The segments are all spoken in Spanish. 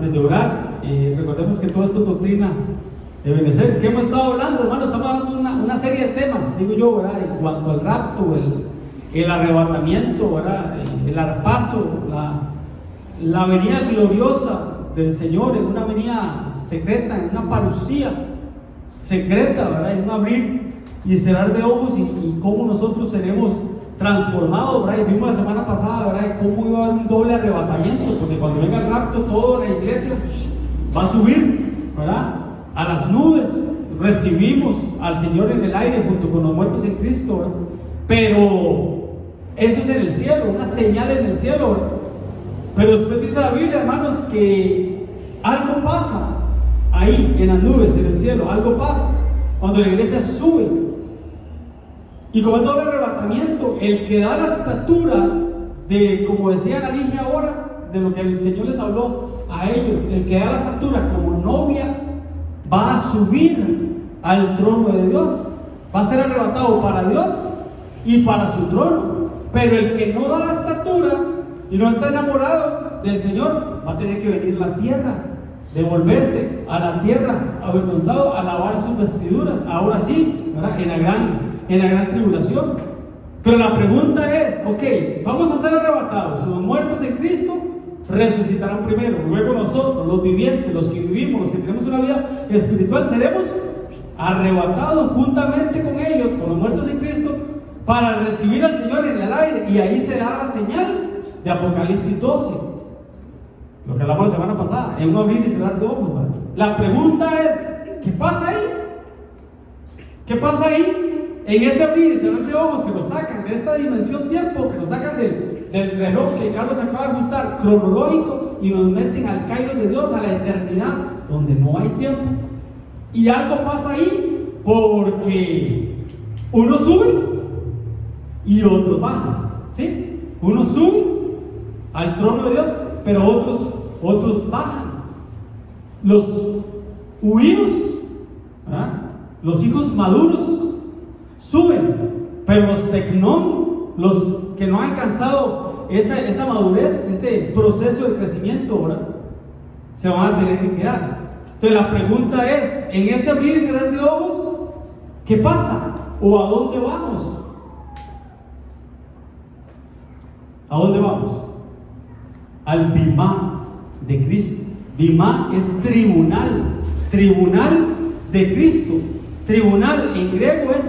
antes de orar, recordemos que todo esto es doctrina de Benecer. ¿Qué hemos estado hablando, hermanos? Estamos hablando de una serie de temas, digo yo, ¿verdad? En cuanto al rapto, el arrebatamiento, ¿verdad? El arpazo, la venida gloriosa del Señor, en una venida secreta, en una parucía secreta, ¿verdad? En un abrir y cerrar de ojos, y cómo nosotros seremos transformados, ¿verdad? Y vimos la semana pasada, ¿verdad? Cómo iba a haber un doble arrebatamiento, porque cuando venga el rapto, toda la iglesia va a subir, ¿verdad? A las nubes, recibimos al Señor en el aire junto con los muertos en Cristo, ¿verdad? Pero eso es en el cielo, una señal en el cielo, ¿verdad? Pero después dice la Biblia, hermanos, que algo pasa ahí en las nubes, en el cielo, algo pasa cuando la iglesia sube. Y como es doble arrebatamiento, el que da la estatura de, como decía la Ligia ahora, de lo que el Señor les habló a ellos, el que da la estatura como novia va a subir al trono de Dios, va a ser arrebatado para Dios y para su trono. Pero el que no da la estatura y no está enamorado del Señor, va a tener que venir a la tierra, devolverse a la tierra, avergonzado, a lavar sus vestiduras, ahora sí, ¿verdad? En la gran tribulación. Pero la pregunta es, ok, vamos a ser arrebatados, los muertos en Cristo resucitarán primero, luego nosotros, los vivientes, los que vivimos, los que tenemos una vida espiritual, seremos arrebatados juntamente con ellos, con los muertos en Cristo, para recibir al Señor en el aire, y ahí será la señal de Apocalipsis 12, lo que hablamos la semana pasada, en un abrir y cerrar de ojos, ¿verdad? La pregunta es, ¿qué pasa ahí? ¿Qué pasa ahí? En ese abrir y cerrar de ojos que nos sacan de esta dimensión tiempo, que nos sacan del reloj que Carlos acaba de ajustar, cronológico, y nos meten al Kairos de Dios, a la eternidad, donde no hay tiempo. Y algo pasa ahí, porque uno sube y otros bajan, ¿sí? Uno sube al trono de Dios, pero otros bajan. Los huidos, ¿verdad? Los hijos maduros suben, pero los tecnón, los que no han alcanzado esa madurez, ese proceso de crecimiento, ¿verdad?, se van a tener que quedar. Entonces la pregunta es, en ese abrir y cerrar de ojos, ¿qué pasa? ¿O a dónde vamos? ¿A dónde vamos? Al Bimá de Cristo. Bimá es tribunal de Cristo. Tribunal en griego es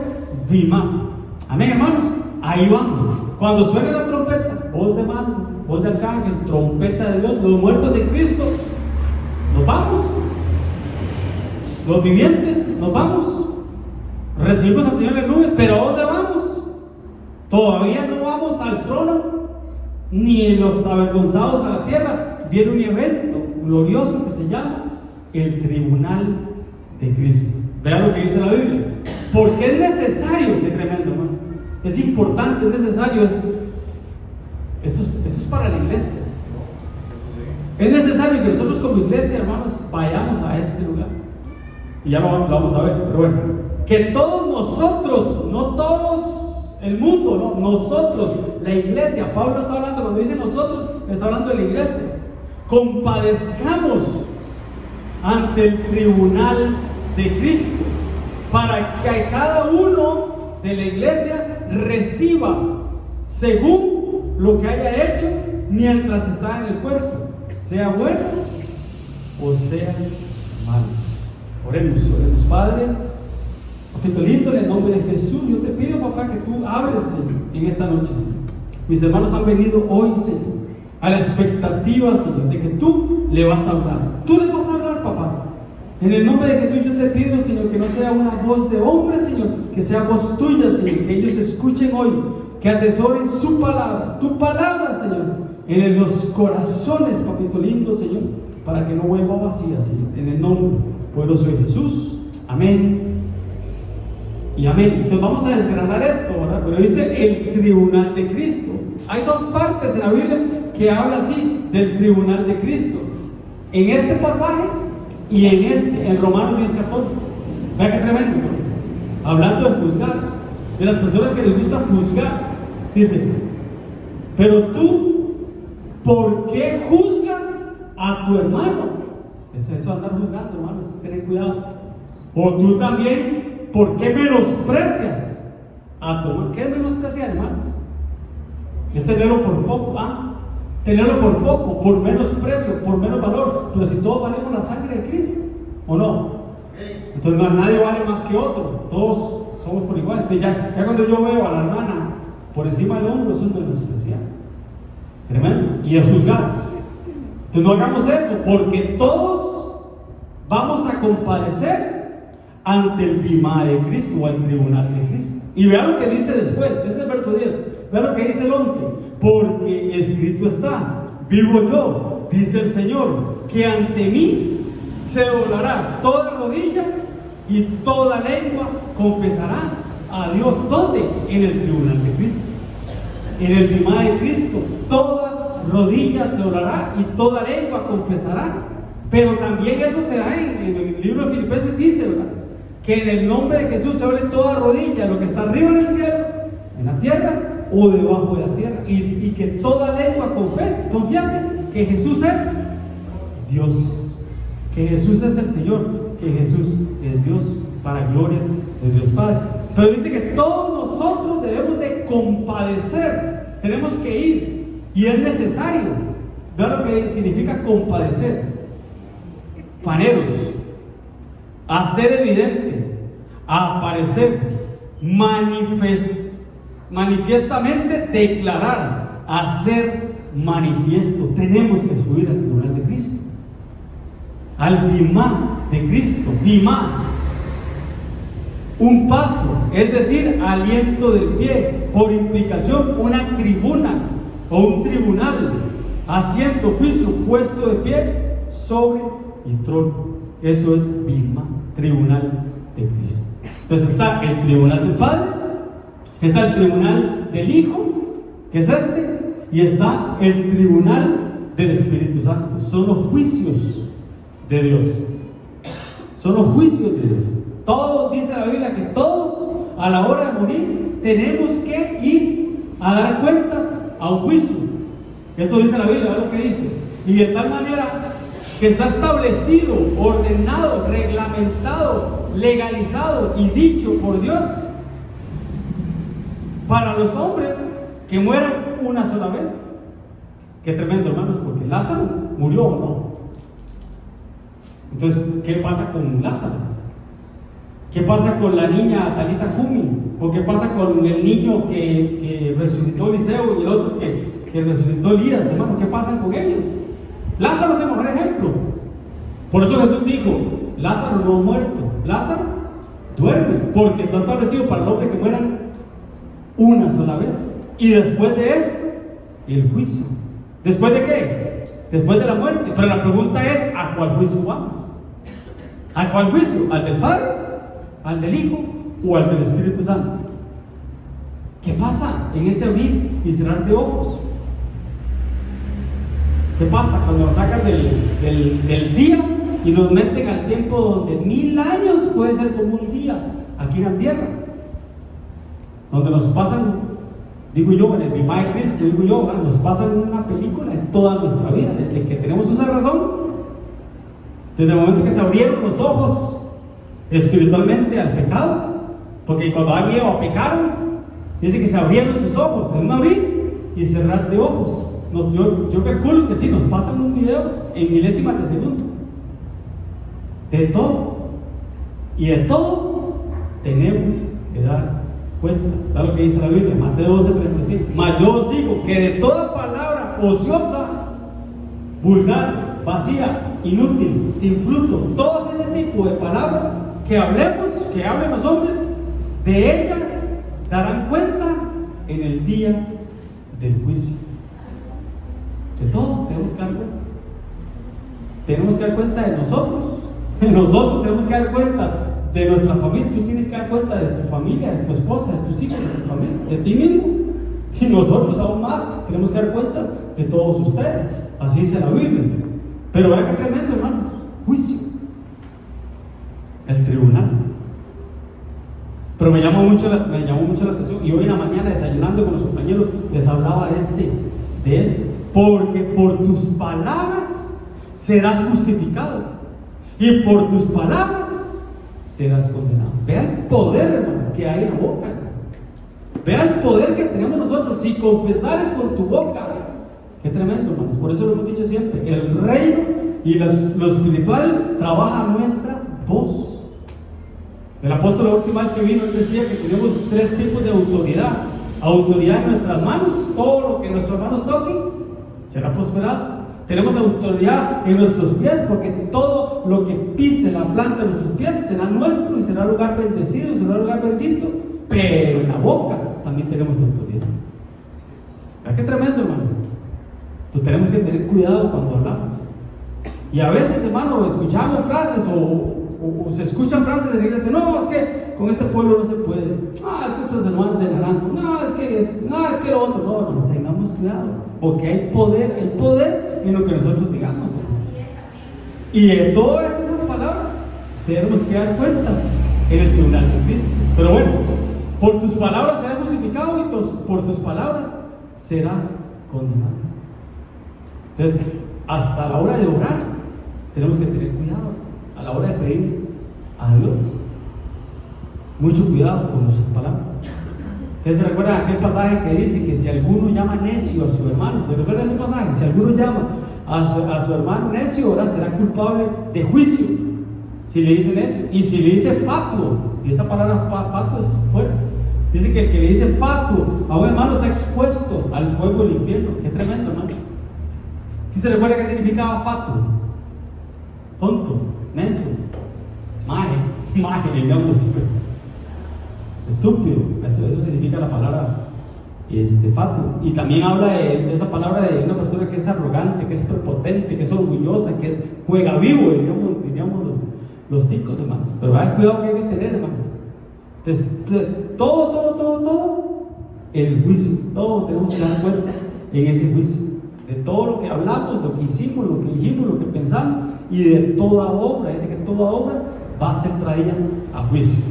Bimá. Amén, hermanos. Ahí vamos. Cuando suene la trompeta, voz de mando, voz de arcángel, trompeta de Dios, los muertos en Cristo, nos vamos. Los vivientes, nos vamos. Recibimos al Señor en la nube, pero ¿a dónde vamos? Todavía no vamos al trono, ni los avergonzados a la tierra. Viene un evento glorioso que se llama el tribunal de Cristo. Vean lo que dice la Biblia. Porque es necesario, qué tremendo, hermano. Es importante, es necesario. Eso es para la iglesia. Es necesario que nosotros como iglesia, hermanos, vayamos a este lugar. Y ya lo vamos a ver, pero bueno. Que todos nosotros, no todos el mundo, no, nosotros, la iglesia. Pablo está hablando, cuando dice nosotros, está hablando de la iglesia. Compadezcamos ante el tribunal de Cristo, para que cada uno de la iglesia reciba según lo que haya hecho mientras está en el cuerpo, sea bueno o sea malo. Oremos. Padre, papito lindo, en el nombre de Jesús, yo te pido, papá, que tú hables, Señor, en esta noche, Señor. Mis hermanos han venido hoy, Señor, a la expectativa, Señor, de que tú le vas a hablar. Tú les vas a hablar, papá. En el nombre de Jesús yo te pido, Señor, que no sea una voz de hombre, Señor, que sea voz tuya, Señor, que ellos escuchen hoy, que atesoren su palabra, tu palabra, Señor, en los corazones, papito lindo, Señor, para que no vuelva vacía, Señor, en el nombre poderoso de Jesús. Amén y amén. Entonces vamos a desgranar esto, ¿verdad? Pero dice el tribunal de Cristo. Hay dos partes en la Biblia que habla así del tribunal de Cristo. En este pasaje y en Romanos 10:14. Vea qué tremendo, ¿no? Hablando de juzgar, de las personas que les gusta juzgar, dice: pero tú, ¿por qué juzgas a tu hermano? Es eso andar juzgando, hermanos, ten cuidado. O tú también, ¿por qué menosprecias a tu hermano? ¿Qué es menospreciar, hermanos? Es tenerlo por poco, tenerlo por poco, por menos precio, por menos valor. Pero si todos valemos la sangre de Cristo, ¿o no? Entonces nadie vale más que otro, todos somos por igual. Entonces ya cuando yo veo a la hermana por encima del hombro, eso es menospreciar, tremendo, y es juzgar. Entonces no hagamos eso, porque todos vamos a comparecer ante el bimá de Cristo o al tribunal de Cristo. Y vean lo que dice después, ese es el verso 10, vean lo que dice el 11, porque escrito está, vivo yo, dice el Señor, que ante mí se doblará toda rodilla y toda lengua confesará a Dios. ¿Dónde? En el tribunal de Cristo, en el bimá de Cristo. Toda rodilla se doblará y toda lengua confesará. Pero también eso se da en el libro de Filipenses, dice, ¿verdad?, que en el nombre de Jesús se doble toda rodilla, lo que está arriba en el cielo, en la tierra o debajo de la tierra, y que toda lengua confiese que Jesús es Dios, que Jesús es el Señor, que Jesús es Dios, para gloria de Dios Padre. Pero dice que todos nosotros debemos de compadecer, tenemos que ir, y es necesario. Vean lo que significa compadecer: faneros, hacer evidente, aparecer, manifiestamente declarar, hacer manifiesto. Tenemos que subir al tribunal de Cristo, al bimá de Cristo. Bimá, un paso, es decir, aliento del pie, por implicación una tribuna o un tribunal, asiento, juicio, puesto de pie sobre y trono. Eso es bimá, tribunal de Cristo. Entonces está el tribunal del Padre, está el tribunal del Hijo, que es este, y está el tribunal del Espíritu Santo. Son los juicios de Dios. Son los juicios de Dios. Todos, dice la Biblia, que todos a la hora de morir tenemos que ir a dar cuentas a un juicio. Eso dice la Biblia, es lo que dice. Y de tal manera que está establecido, ordenado, reglamentado, legalizado y dicho por Dios para los hombres que mueran una sola vez. Qué tremendo, hermanos, porque Lázaro murió o no. Entonces, ¿qué pasa con Lázaro? ¿Qué pasa con la niña Talita Kumi? ¿O qué pasa con el niño que resucitó Eliseo y el otro que resucitó Elías, hermano? ¿Qué pasa con ellos? Lázaro es el mejor ejemplo. Por eso Jesús dijo: Lázaro no ha muerto, Lázaro duerme, porque está establecido para el hombre que mueran una sola vez. Y después de esto, el juicio. ¿Después de qué? Después de la muerte. Pero la pregunta es: ¿a cuál juicio vamos? ¿A cuál juicio? ¿Al del Padre? ¿Al del Hijo? ¿O al del Espíritu Santo? ¿Qué pasa en ese abrir y cerrar de ojos? ¿Qué pasa cuando nos sacan del día y nos meten al tiempo donde 1000 años puede ser como un día aquí en la tierra? Donde nos pasan, digo yo, en el bimá de Cristo, digo yo, nos pasan una película en toda nuestra vida, desde que tenemos uso de razón, desde el momento que se abrieron los ojos espiritualmente al pecado, porque cuando Adán y Eva pecaron, dice que se abrieron sus ojos, en un abrir y cerrar de ojos. Yo calculo que sí, nos pasan un video en milésimas de segundo. De todo. Y de todo tenemos que dar cuenta. Da lo que dice la Biblia, Mateo 12:36. Mas yo os digo que de toda palabra ociosa, vulgar, vacía, inútil, sin fruto, todo ese tipo de palabras que hablen los hombres, de ella darán cuenta en el día del juicio. De todo tenemos que dar cuenta. Tenemos que dar cuenta de nosotros. Nosotros tenemos que dar cuenta de nuestra familia. Tú tienes que dar cuenta de tu familia, de tu esposa, de tus hijos, de tu familia, de ti mismo. Y nosotros aún más tenemos que dar cuenta de todos ustedes. Así dice la Biblia. Pero vean qué tremendo, hermanos. Juicio. El tribunal. Pero me llamó mucho la atención. Y hoy en la mañana, desayunando con los compañeros, les hablaba de este. Porque por tus palabras serás justificado y por tus palabras serás condenado. Vea el poder, hermano, que hay en la boca. Vea el poder que tenemos nosotros. Si confesares con tu boca, qué tremendo, hermanos. Por eso lo hemos dicho siempre: el reino y lo espiritual trabaja nuestra voz. El apóstol, la última vez que vino, él decía que tenemos 3 tipos de autoridad: autoridad en nuestras manos, todo lo que nuestras manos toquen será prosperado. Tenemos autoridad en nuestros pies, porque todo lo que pise la planta de nuestros pies será nuestro y será lugar bendecido, será lugar bendito. Pero en la boca también tenemos autoridad. ¿Verdad qué tremendo, hermanos? Entonces tenemos que tener cuidado cuando hablamos. Y a veces, hermano, escuchamos frases o se escuchan frases de la iglesia: no, es que con este pueblo no se puede. No, es que estos hermanos de Naranjo. No, es que lo otro. No, hermanos, tengamos cuidado, porque hay poder en lo que nosotros digamos. Y de todas esas palabras tenemos que dar cuentas en el tribunal de Cristo. Pero bueno, por tus palabras serás justificado y por tus palabras serás condenado. Entonces, hasta la hora de orar, tenemos que tener cuidado. A la hora de pedir a Dios, mucho cuidado con nuestras palabras. ¿Ustedes se recuerdan aquel pasaje que dice que si alguno llama necio a su hermano? ¿Se recuerda ese pasaje? Si alguno llama a su hermano necio, ahora será culpable de juicio si le dice necio. Y si le dice fatuo, y esa palabra fatuo es fuerte, dice que el que le dice fatuo a un hermano está expuesto al fuego del infierno. Qué tremendo, hermano. ¿Sí se recuerda qué significaba fatuo? Tonto, necio, maje, digamos, estúpido. Eso significa la palabra fatuo. Y también habla de esa palabra de una persona que es arrogante, que es prepotente, que es orgullosa, que es juega vivo, diríamos los ticos, hermano. Pero hay cuidado que hay que tener, hermano. Entonces, todo el juicio, todo tenemos que dar cuenta en ese juicio, de todo lo que hablamos, lo que hicimos, lo que dijimos, lo que pensamos, y de toda obra. Dice que toda obra va a ser traída a juicio.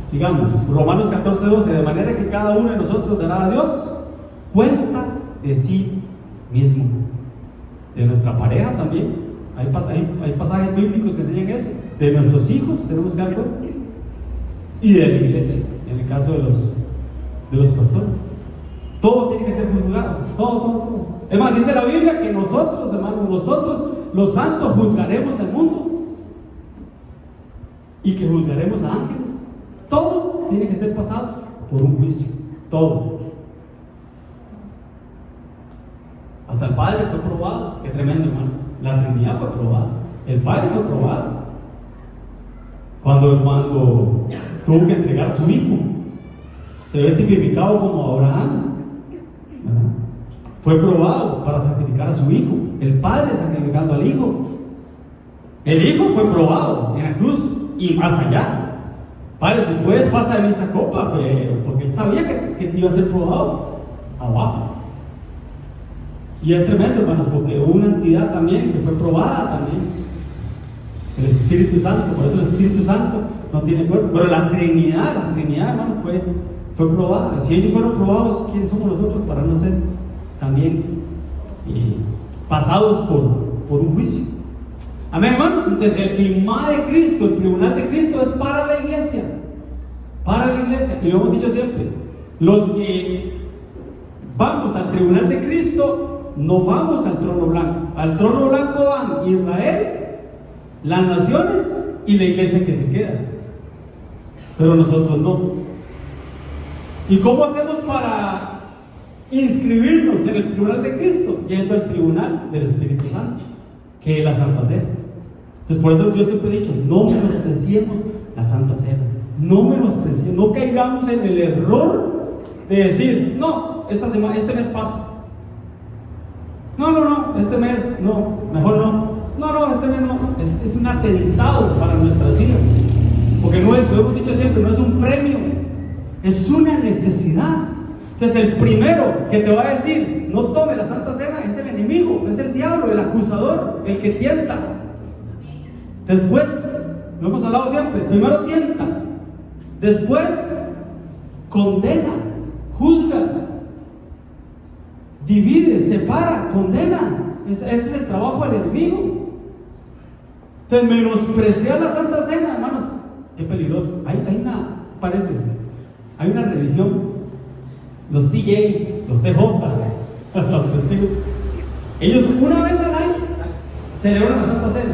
Sigamos, Romanos 14:12: de manera que cada uno de nosotros dará a Dios cuenta de sí mismo. De nuestra pareja también, hay pasajes bíblicos que enseñan eso. De nuestros hijos tenemos que dar cuenta, y de la iglesia, en el caso de los pastores. Todo tiene que ser juzgado, todo. Es más, dice la Biblia que nosotros, hermanos, los santos, juzgaremos al mundo y que juzgaremos a ángeles. Todo tiene que ser pasado por un juicio, todo. Hasta el Padre fue probado. Qué tremendo, hermano. La Trinidad fue probada. El Padre fue probado cuando tuvo que entregar a su hijo. Se ve tipificado como Abraham, ¿verdad? Fue probado para sacrificar a su hijo. El Padre sacrificando al hijo. El hijo fue probado en la cruz y más allá. Padre, si puedes, pasa de mí esta copa, porque él sabía que iba a ser probado abajo. Y es tremendo, hermanos, porque hubo una entidad también que fue probada también, el Espíritu Santo. Por eso el Espíritu Santo no tiene cuerpo, pero la Trinidad, hermano, fue probada. Si ellos fueron probados, ¿quiénes somos nosotros para no ser también pasados por un juicio? Amén, hermanos. Entonces el tribunal de Cristo, el tribunal de Cristo es para la iglesia, y lo hemos dicho siempre: los que vamos al tribunal de Cristo no vamos al trono blanco van Israel, las naciones y la iglesia que se queda, pero nosotros no. ¿Y cómo hacemos para inscribirnos en el tribunal de Cristo? Yendo al tribunal del Espíritu Santo, que es la Santa Cena. Entonces, por eso yo siempre he dicho: no menospreciemos la Santa Cena, no caigamos en el error de decir: no, este mes paso, no, este mes no, mejor no, este mes no. Es un atentado para nuestras vidas, porque lo hemos dicho siempre, no es un premio, es una necesidad. Entonces el primero que te va a decir no tome la Santa Cena es el enemigo, es el diablo, el acusador, el que tienta. Después, lo hemos hablado siempre, primero tienta, después condena, juzga, divide, separa, condena. Ese es el trabajo del enemigo. Entonces, menospreciar la Santa Cena, hermanos, qué peligroso. Hay una paréntesis, hay una religión, los TJ, los TJ, los testigos, ellos una vez al año celebran la Santa Cena,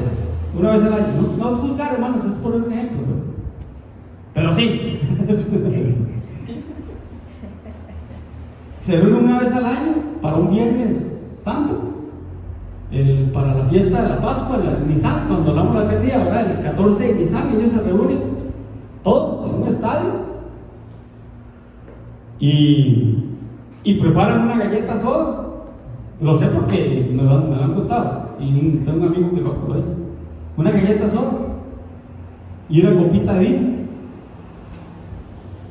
una vez al año. No es juzgar, hermanos, es por un ejemplo, pero sí. Se reúnen una vez al año para un Viernes Santo, para la fiesta de la Pascua, el Nisan, cuando hablamos de aquel día, ¿verdad? El 14 de Nisan, ellos se reúnen todos en un estadio y preparan una galleta soda. Lo sé porque me lo han contado y tengo un amigo que lo por ahí. Una galleta soda y una copita de vino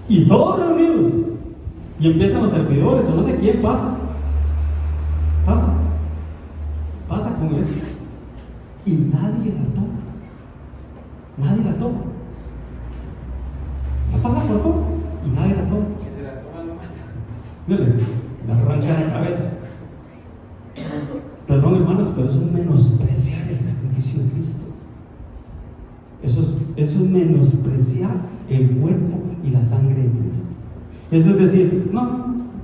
y todos reunidos. Y empiezan los servidores, o no sé quién pasa con eso. Y nadie la toma. La pasa por todo y nadie la toma. Que se la toma nomás. Le arranca la cabeza. Perdón, hermanos, pero eso es menospreciar el sacrificio de Cristo. Eso es menospreciar el cuerpo y la sangre de Cristo. Eso es decir,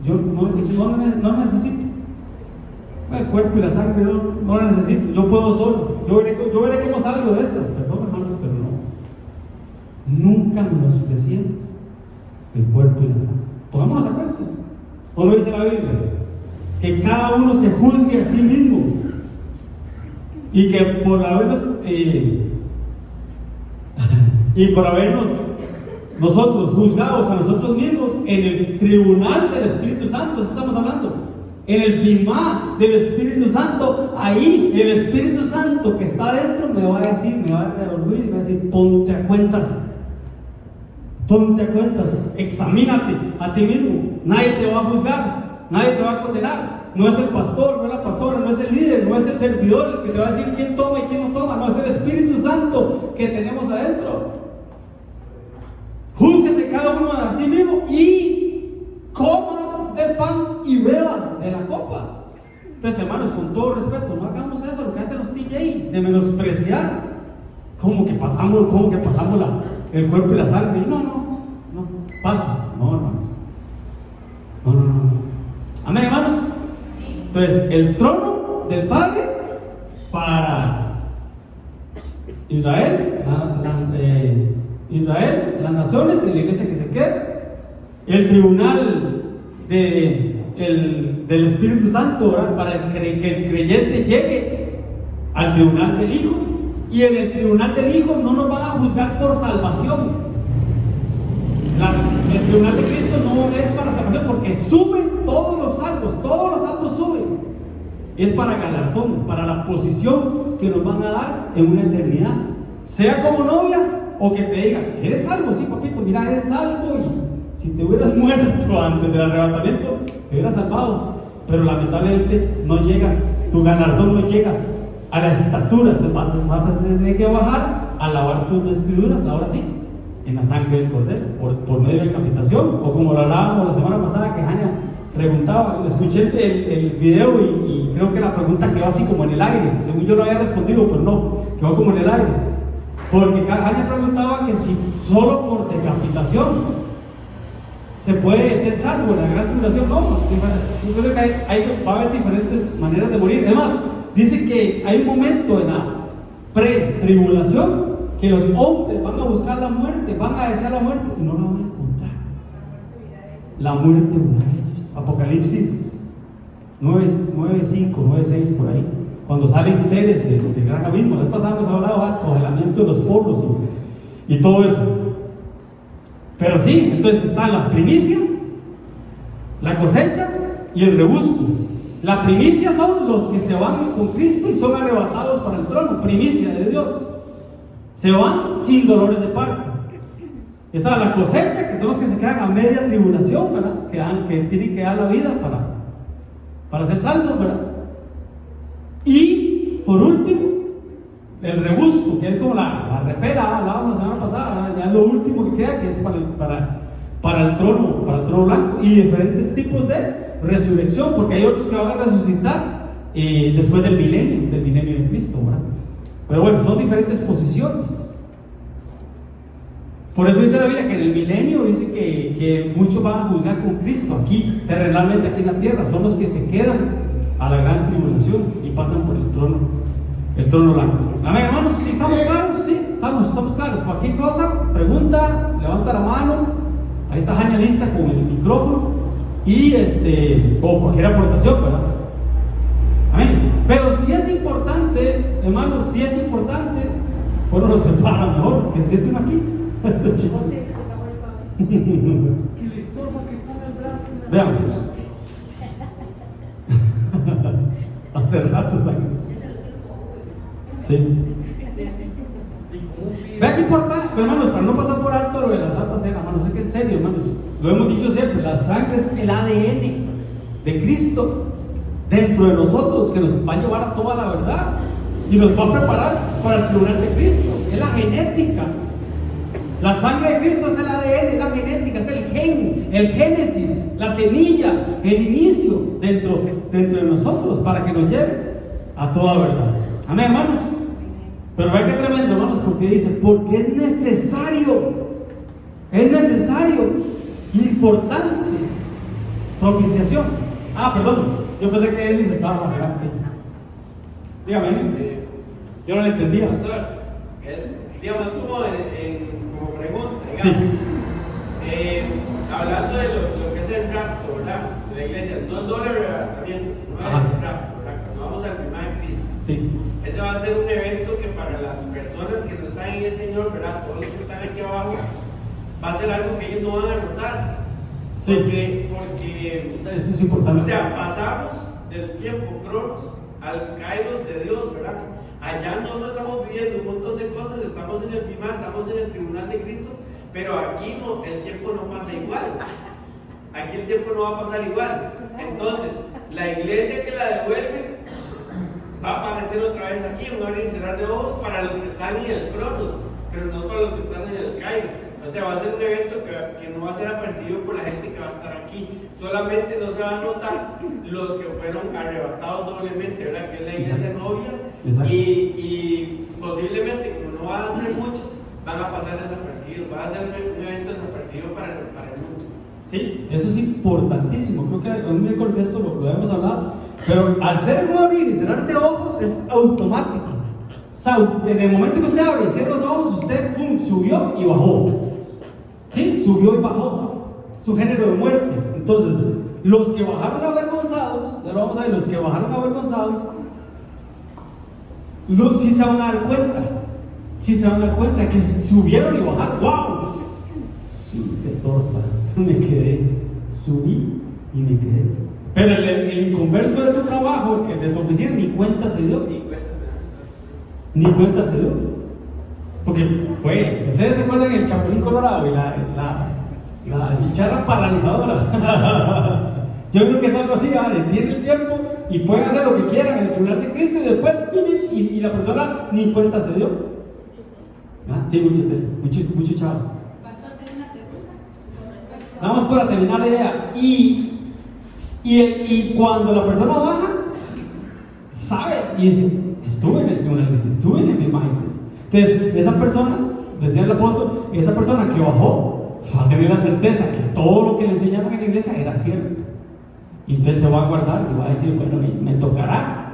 yo no necesito el cuerpo y la sangre, no la necesito, yo puedo solo, yo veré cómo salgo de estas. Perdón, hermanos, pero no, nunca menospreciemos el cuerpo y la sangre. Pongámonos a cuentas. ¿O lo dice la Biblia? Que cada uno se juzgue a sí mismo y que por habernos nosotros juzgados a nosotros mismos en el tribunal del Espíritu Santo, eso estamos hablando, en el bimá del Espíritu Santo, ahí el Espíritu Santo que está dentro me va a decir, me va a revolver y me va a decir: ponte a cuentas, examínate a ti mismo. Nadie te va a juzgar, nadie te va a condenar. No es el pastor, no es la pastora, no es el líder, no es el servidor el que te va a decir quién toma y quién no toma, no, es el Espíritu Santo que tenemos adentro. Júzguese cada uno a sí mismo y coma del pan y beba de la copa. Entonces, hermanos, con todo respeto, no hagamos eso, lo que hacen los TJ, de menospreciar, como que pasamos el cuerpo y la sangre. No, paso. No, hermanos. No. Amén, hermanos. Entonces, el trono del Padre para Israel, las naciones y la iglesia que se quede, el tribunal del Espíritu Santo, ¿verdad? Para que el creyente llegue al tribunal del Hijo, y en el tribunal del Hijo no nos van a juzgar por salvación. El tribunal de Cristo no es para salvación, porque suben todos los salvos suben. Es para galardón, para la posición que nos van a dar en una eternidad, sea como novia o que te digan: eres salvo, sí, papito, mira, eres salvo, y si te hubieras muerto antes del arrebatamiento te hubieras salvado, pero lamentablemente no llegas, tu galardón no llega a la estatura. Te vas a tener que bajar a lavar tus vestiduras, ahora sí, en la sangre del Cordero, por medio de decapitación, o como lo hablábamos la semana pasada, que Jania preguntaba. Escuché el video y creo que la pregunta quedó así como en el aire, según yo lo había respondido, pero no, quedó como en el aire, porque Jania preguntaba que si solo por decapitación se puede ser salvo en la gran tribulación. No, yo creo que va a haber diferentes maneras de morir. Además, dice que hay un momento en la pre-tribulación que los hombres van a buscar la muerte, van a desear la muerte y no la van a encontrar. La muerte de ellos. Apocalipsis 9:5, 9:6 por ahí. Cuando salen seres del gran abismo. La vez pasada hemos hablado del congelamiento de los pueblos y todo eso. Pero sí, entonces está la primicia, la cosecha y el rebusco. La primicia son los que se van con Cristo y son arrebatados para el trono. Primicia de Dios. Se van sin dolores de parto. Está la cosecha, que son los que se quedan a media tribulación, ¿verdad? Que tienen que dar la vida para ser salvos, ¿verdad? Y por último, el rebusco, que es como la repera, hablábamos la semana pasada, ¿verdad? Ya es lo último que queda, que es para el trono blanco, y diferentes tipos de resurrección, porque hay otros que van a resucitar después del milenio de Cristo, ¿verdad? Pero bueno, son diferentes posiciones. Por eso dice la Biblia que en el milenio dice que muchos van a juzgar con Cristo aquí, terrenalmente aquí en la tierra. Son los que se quedan a la gran tribulación y pasan por el trono blanco. Amén, hermanos, ¿sí estamos claros? Sí, estamos claros. Cualquier cosa, pregunta, levanta la mano. Ahí está Jania lista con el micrófono y o cualquier aportación, ¿verdad? Amén. Pero si es importante, hermanos, si es importante, bueno, lo separa mejor, que se sienten aquí. José, que le estorba que ponga el brazo en la Vean. mesa. Hace rato están. Sí. Vean qué importante, hermanos, para no pasar por alto lo de la Santa Cena, hermanos, sé que es serio, hermanos. Lo hemos dicho siempre, la sangre es el ADN de Cristo dentro de nosotros, que nos va a llevar a toda la verdad y nos va a preparar para el tribunal de Cristo. Es la genética. La sangre de Cristo es el ADN, es la genética, es el gen, el génesis, la semilla, el inicio dentro de nosotros para que nos lleve a toda verdad. Amén, hermanos. Pero vean qué tremendo, hermanos, porque dice, porque es necesario, importante, propiciación. Perdón, yo pensé que él estaba más grande. Dígame, yo no le entendía. Pastor, digamos, como como pregunta, Sí. digamos, hablando de lo que es el rapto, ¿verdad? De la iglesia, no es doble arrebatamiento, no es Ajá. el rapto, ¿verdad? Cuando vamos al primer de Cristo. Sí. Ese va a ser un evento que para las personas que no están en el Señor, ¿verdad? Todos los que están aquí abajo, va a ser algo que ellos no van a notar. Sí. Porque Eso es importante. o sea, pasamos del tiempo cronos al kairos de Dios, ¿verdad? Allá nosotros estamos viviendo un montón de cosas, estamos en el primar, estamos en el tribunal de Cristo, pero aquí no, el tiempo no pasa igual. Aquí el tiempo no va a pasar igual. Entonces, la iglesia que la devuelve va a aparecer otra vez aquí, un abrir y cerrar de ojos para los que están en el cronos, pero no para los que están en el kairos. O sea, va a ser un evento que no va a ser apercibido por la gente que va a estar aquí. Solamente no se van a notar los que fueron arrebatados doblemente, ¿verdad? Que es la iglesia novia. Y posiblemente, como no van a ser muchos, van a pasar desapercibidos. Va a ser un evento desapercibido para el mundo. Sí, eso es importantísimo. Creo que un miércoles de esto lo hemos hablado. Pero al ser un abrir y cerrar de ojos es automático. O sea, en el momento que usted abre y cierra los ojos, usted subió y bajó. ¿Sí? Subió y bajó su género de muerte. Entonces, los que bajaron avergonzados, ya lo vamos a ver, los que bajaron avergonzados, sí se van a dar cuenta. Sí se van a dar cuenta que subieron y bajaron. ¡Wow! Sí, qué torta. Me quedé. Subí y me quedé. Pero el inconverso de tu trabajo, de tu oficina, ni cuenta se dio. Ni cuenta se dio. Porque ustedes se acuerdan el Chapulín Colorado y la chicharra paralizadora. Yo creo que es algo así, tiene el tiempo y pueden hacer lo que quieran en el tribunal de Cristo y después y la persona ni cuenta se dio. Sí, mucho chavo. Pastor, tengo una pregunta con respecto a... Vamos para terminar la idea. Y cuando la persona baja, sabe y dice, estuve en el tribunal de Cristo, estuve en el imagen. Entonces, esa persona, decía el apóstol, esa persona que bajó va a tener la certeza que todo lo que le enseñaron en la iglesia era cierto. Y entonces se va a guardar y va a decir, bueno, me tocará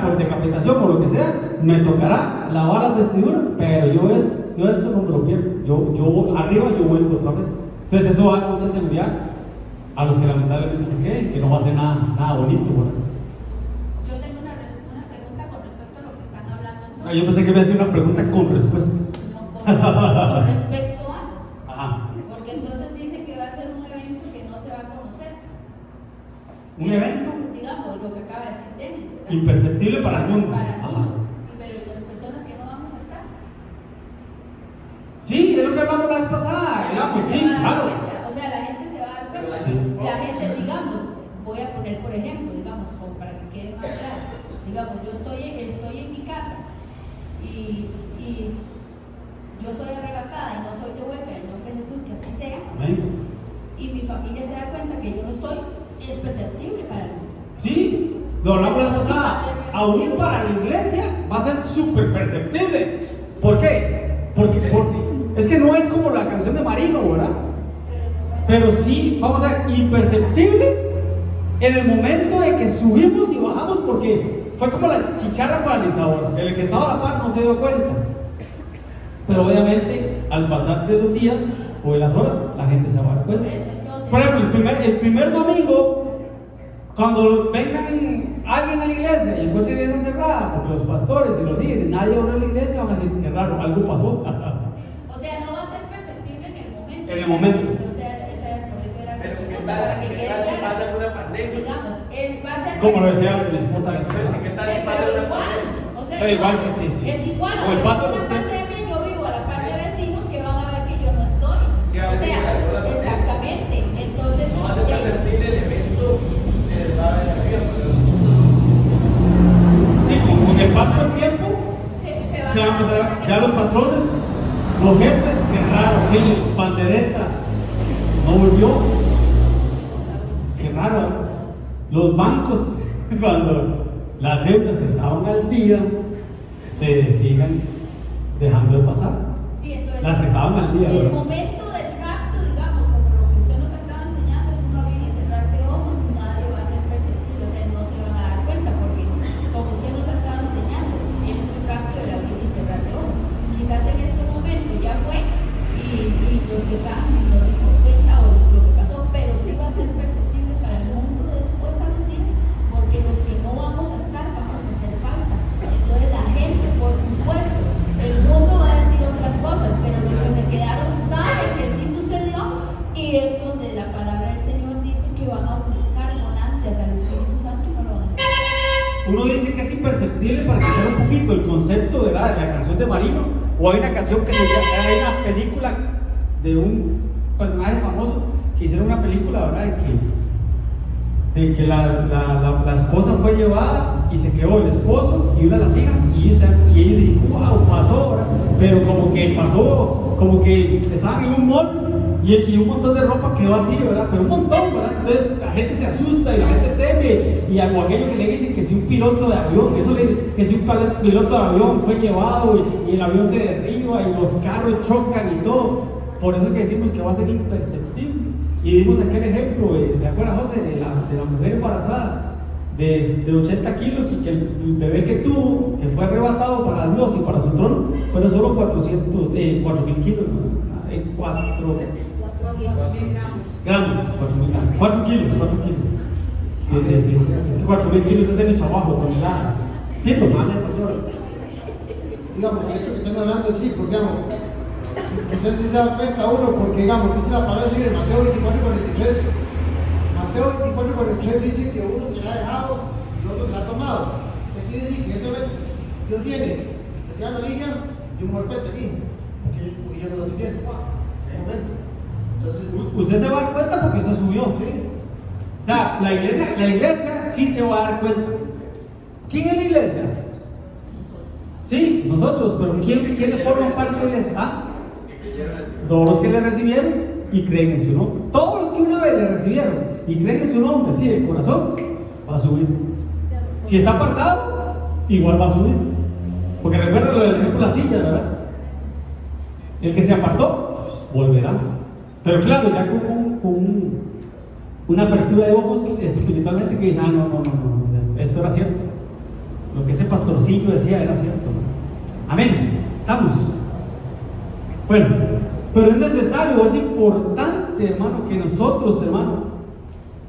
por decapitación, por lo que sea, me tocará lavar las vestiduras, pero yo esto no me lo pierdo. Yo arriba yo vuelvo otra vez. Entonces eso va a dar mucha seguridad a los que lamentablemente se queden, que no va a ser nada bonito, ¿verdad? Yo tengo una pregunta con respecto a lo que están hablando. Yo pensé que me hacía una pregunta con respuesta. No, con respecto a... Ajá. Porque entonces dice que va a ser un evento que no se va a conocer. ¿Un evento? Digamos, lo que acaba de decir Denis, ¿verdad? Imperceptible para el mundo. Para el Ajá. mundo. Pero ¿y las personas que no vamos a estar? Sí, es lo que hablamos la vez pasada. Pues sí, Se va a dar claro. cuenta. O sea, la gente se va a dar cuenta. Sí. La gente, digamos, voy a poner por ejemplo, digamos, como para que quede más claro. Digamos, yo estoy en mi casa y yo soy arrebatada y no soy devuelta en nombre de Jesús, que así sea, Amén. y mi familia se da cuenta que yo no estoy, es perceptible para mí. Sí, lo hablamos la vez pasada. Aún para la iglesia va a ser ser súper perceptible. ¿Por qué? Porque es que no es como la canción de Marino, ¿verdad? Pero sí vamos a ser imperceptible en el momento de que subimos y bajamos, porque fue como la chicharra paralizadora. El que estaba a la par no se dio cuenta. Pero obviamente, al pasar de los días o de las horas, la gente se va a dar cuenta. Por ejemplo, el primer domingo, cuando vengan alguien a la iglesia y encuentre la iglesia cerrada, porque los pastores y los líderes, nadie oró en la iglesia, van a decir que raro, algo pasó. O sea, no va a ser perceptible en el momento. En el momento. O sea, por eso era Pero la ¿qué pregunta, para que tal quede si clara. pasa alguna pandemia? Digamos, va a ser Como lo decía perceptible. mi esposa. ¿Qué tal si pasa Pero alguna igual, pandemia? o sea, Pero igual, sí. es igual. O el paso de los una tiempos. pandemia, yo vivo a la par de vecinos que van a ver que yo no estoy. Que a O veces sea, se cayó la pandemia. exactamente. Entonces, No va a ser ya- perceptible el evento que les va a ver arriba, pero Sí, con el paso del tiempo, se van ya, a dar cuenta que ya los patrones, los jefes, qué raro, que Bandereta no volvió. Qué raro, ¿eh? Los bancos, cuando las deudas que estaban al día se sigan dejando de pasar. Sí, entonces, Las que estaban al día, el ¿verdad? momento del rapto, digamos, como lo que usted nos estaba enseñando, es un abrir y cerrar de ojos, nadie va a ser perceptible, o sea, no se van a dar cuenta, porque como usted nos ha estado enseñando, es muy rápido el abrir y cerrar de ojos. Quizás en este momento ya fue, y los que estaban no dimos cuenta o lo que pasó, pero sí va a ser perceptible para el mundo después algún día, porque los que no vamos a estar vamos a hacer falta. Entonces la gente, por supuesto, el mundo va a decir otras cosas, pero los que se quedaron saben que sí sucedió, y es donde la palabra del Señor dice que van a buscar con ansias al Espíritu Santo y no lo van a hacer. Uno dice que es imperceptible para que sea un poquito el concepto de la canción de Marino, o hay una canción que hay una película de un personaje famoso que hicieron una película, ¿verdad? De que la esposa fue llevada y se quedó el esposo y una de las hijas, y ellos dijeron, wow, pasó, ¿verdad? Pero como que pasó, como que estaban en un mall y un montón de ropa quedó así, ¿verdad? Pero un montón, ¿verdad? Entonces la gente se asusta y la gente teme, y a aquello que le dicen que si un piloto de avión, eso le dicen que si un piloto de avión fue llevado y el avión se derriba y los carros chocan y todo, por eso que decimos que va a ser imperceptible. Y dimos aquel ejemplo, ¿te acuerdas, José, de la mujer embarazada de 80 kilos, y que el bebé que tuvo, que fue arrebatado para Dios y para su trono, fueron solo 4.000 kilos, ¿no? 4 gramos, 4 kilos. Sí. 4.000 kilos es el trabajo, toneladas. Tito, Digamos, esto que están hablando, sí, porque digamos, usted se da cuenta uno, porque digamos, dice la palabra en Mateo 24:43. Mateo 24:43 dice que uno se la ha dejado y otro se la ha tomado. ¿Qué quiere decir? Que en este momento Dios viene, se queda la línea y un golpete aquí, porque yo no lo estoy viendo. En momento. Entonces, usted se va a dar cuenta porque se subió. sí. O sea, la iglesia sí se va a dar cuenta. ¿Quién es la iglesia? Sí, nosotros, pero ¿quién forma parte de la iglesia? ¿Ah? Todos los que le recibieron y creen en su nombre. Todos los que una vez le recibieron y creen en su nombre, sí, de corazón, va a subir. Si está apartado, igual va a subir. Porque recuerda lo del ejemplo de la silla, ¿verdad? El que se apartó, volverá. Pero claro, ya con una apertura de ojos espiritualmente que dice, no, esto era cierto. Lo que ese pastorcillo decía era cierto, ¿no? Amén. Estamos. Bueno, pero es necesario, es importante, hermano, que nosotros, hermano,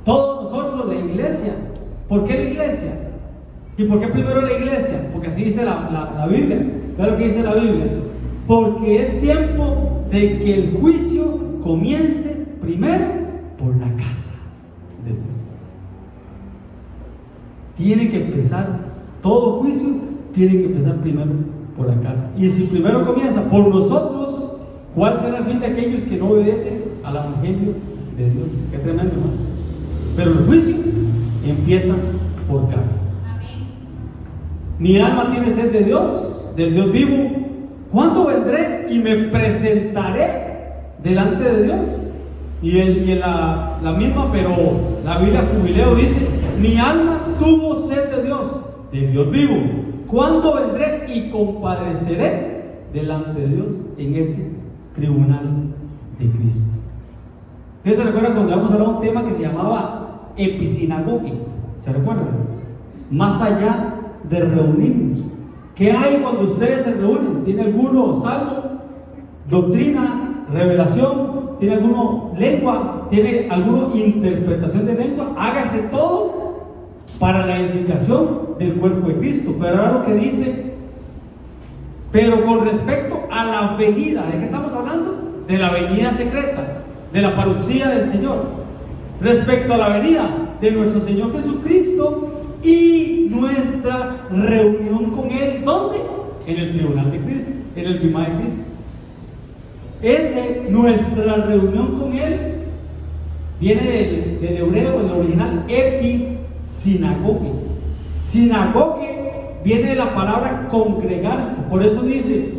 todos nosotros, la iglesia, ¿por qué la iglesia? ¿Y por qué primero la iglesia? Porque así dice la Biblia. Vean lo que dice la Biblia. Porque es tiempo de que el juicio comience primero por la casa de Dios. Tiene que empezar, todo juicio tiene que empezar primero por la casa. Y si primero comienza por nosotros, ¿cuál será el fin de aquellos que no obedecen al evangelio de Dios? Qué tremendo, ¿no? Pero el juicio empieza por casa. Amén. Mi alma tiene sed de Dios, del Dios vivo. ¿Cuándo vendré y me presentaré delante de Dios? Y en la misma, pero la Biblia Jubileo dice: mi alma tuvo sed de Dios, del Dios vivo. ¿cuándo vendré y compareceré delante de Dios en ese tribunal de Cristo? ¿Ustedes se recuerdan cuando habíamos hablado de un tema que se llamaba episinagoge? ¿Se recuerdan? Más allá de reunirnos. ¿Qué hay cuando ustedes se reúnen? ¿Tiene alguno salmo, doctrina, revelación? ¿Tiene alguno lengua? ¿Tiene alguna interpretación de lengua? Hágase todo para la edificación del cuerpo de Cristo. Pero ahora lo que dice, pero con respecto a la venida, ¿de qué estamos hablando? De la venida secreta, de la parucía del Señor. Respecto a la venida de nuestro Señor Jesucristo y nuestra reunión con Él, ¿dónde? En el tribunal de Cristo, en el bimá de Cristo. Nuestra reunión con Él viene del hebreo, el original, episinagoge. Sinagoge viene de la palabra congregarse. Por eso dice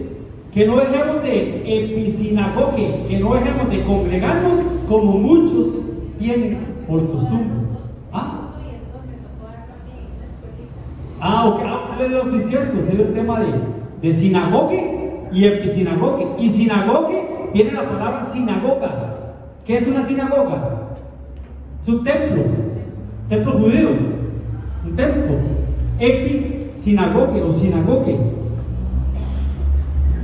que no dejemos de episinagoge, que no dejemos de congregarnos como muchos tienen por costumbre. Ok, usted le dio, sí, cierto, usted dio el tema de sinagoge y episinagoge. Y sinagoge viene de la palabra sinagoga. ¿Qué es una sinagoga? Es un templo judío, un templo. Episinagoge o sinagoge.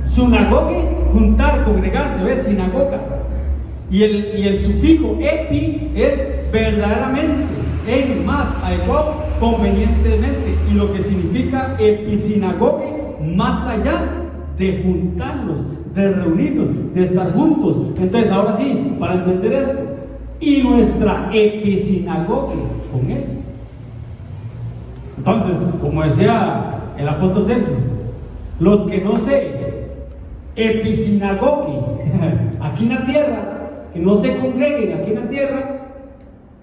Sunagoge, juntar, congregarse, ¿ves? Sinagoga. Y el sufijo epi es verdaderamente, en, más, adecuado, convenientemente. Y lo que significa episinagoge, más allá de juntarnos, de reunirnos, de estar juntos. Entonces, ahora sí, para entender esto, y nuestra episinagoge con Él. Entonces, como decía el apóstol Sergio, los que no se episinagoge aquí en la tierra, que no se congreguen aquí en la tierra,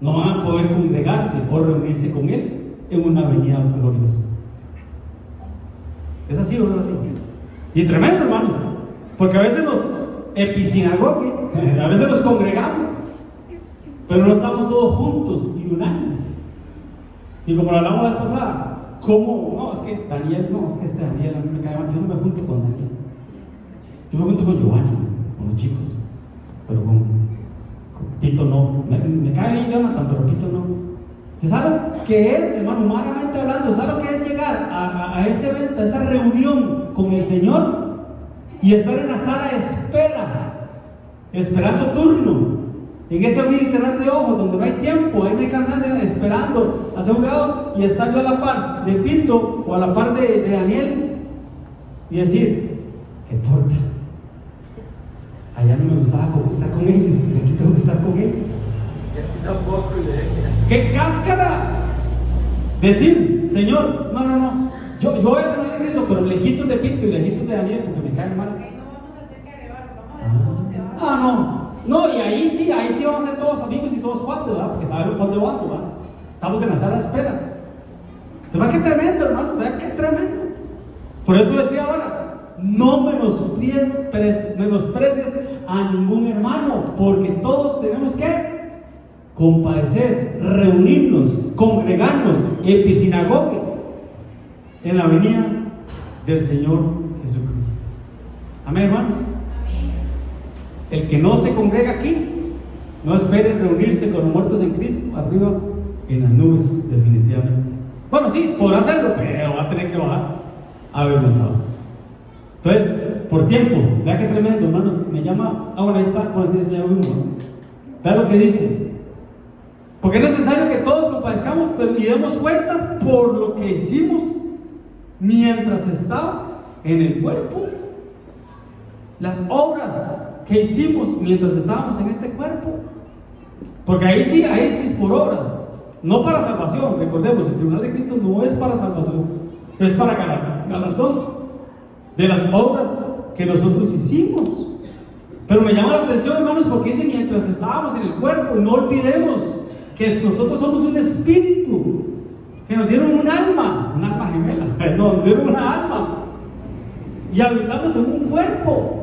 no van a poder congregarse o reunirse con Él en una venida gloriosa. ¿Es así o no es así? Y tremendo, hermanos, porque a veces nos episinagoge, a veces nos congregamos, pero no estamos todos juntos y unánimes. Y como lo hablamos la vez pasada, ¿cómo? No, es que Daniel, no, es que este Daniel a mí me cae mal. Yo no me junto con Daniel. Yo me junto con Giovanni, con los chicos, pero con Pito no. Me cae bien Jonathan, pero Pito no. ¿Saben qué es, hermano, humanamente hablando? ¿Saben lo que es llegar a ese evento, a esa reunión con el Señor y estar en la sala de espera, esperando turno? En ese abrir y cerrar de ojos, donde no hay tiempo, ahí me cansan esperando a ser juzgado y estar yo a la par de Pinto o a la par de Daniel y decir, qué torta. Allá no me gustaba estar con ellos, y aquí tengo que estar con ellos. ¡Qué cáscara! Decir, Señor, no, yo voy a tener Cristo, pero lejitos de Pinto y lejitos de Daniel porque me caen mal. No, y ahí sí vamos a ser todos amigos y todos cuates, ¿verdad? Porque sabemos por dónde vamos, ¿verdad? Estamos en la sala de espera. ¿Verdad qué tremendo, hermano? ¿Verdad qué tremendo? Por eso decía ahora, no menosprecies a ningún hermano, porque todos tenemos que compadecer, reunirnos, congregarnos, episinagoge, en la venida del Señor Jesucristo. Amén, hermanos. El que no se congrega aquí, no espere reunirse con los muertos en Cristo, arriba en las nubes, definitivamente. Bueno, sí, podrá hacerlo, pero va a tener que bajar a ver más abajo. Entonces, por tiempo, vea que tremendo, hermanos. Me llama, ahora está, como decía el Señor mismo. Vea lo que dice. Porque es necesario que todos compadezcamos, pero y demos cuentas por lo que hicimos mientras estaba en el cuerpo. Las obras que hicimos mientras estábamos en este cuerpo. Porque ahí sí es por obras, no para salvación. Recordemos, el tribunal de Cristo no es para salvación, es para galardón de las obras que nosotros hicimos. Pero me llama la atención, hermanos, porque dice mientras estábamos en el cuerpo. No olvidemos que nosotros somos un espíritu, que nos dieron un alma gemela, no, nos dieron una alma y habitamos en un cuerpo.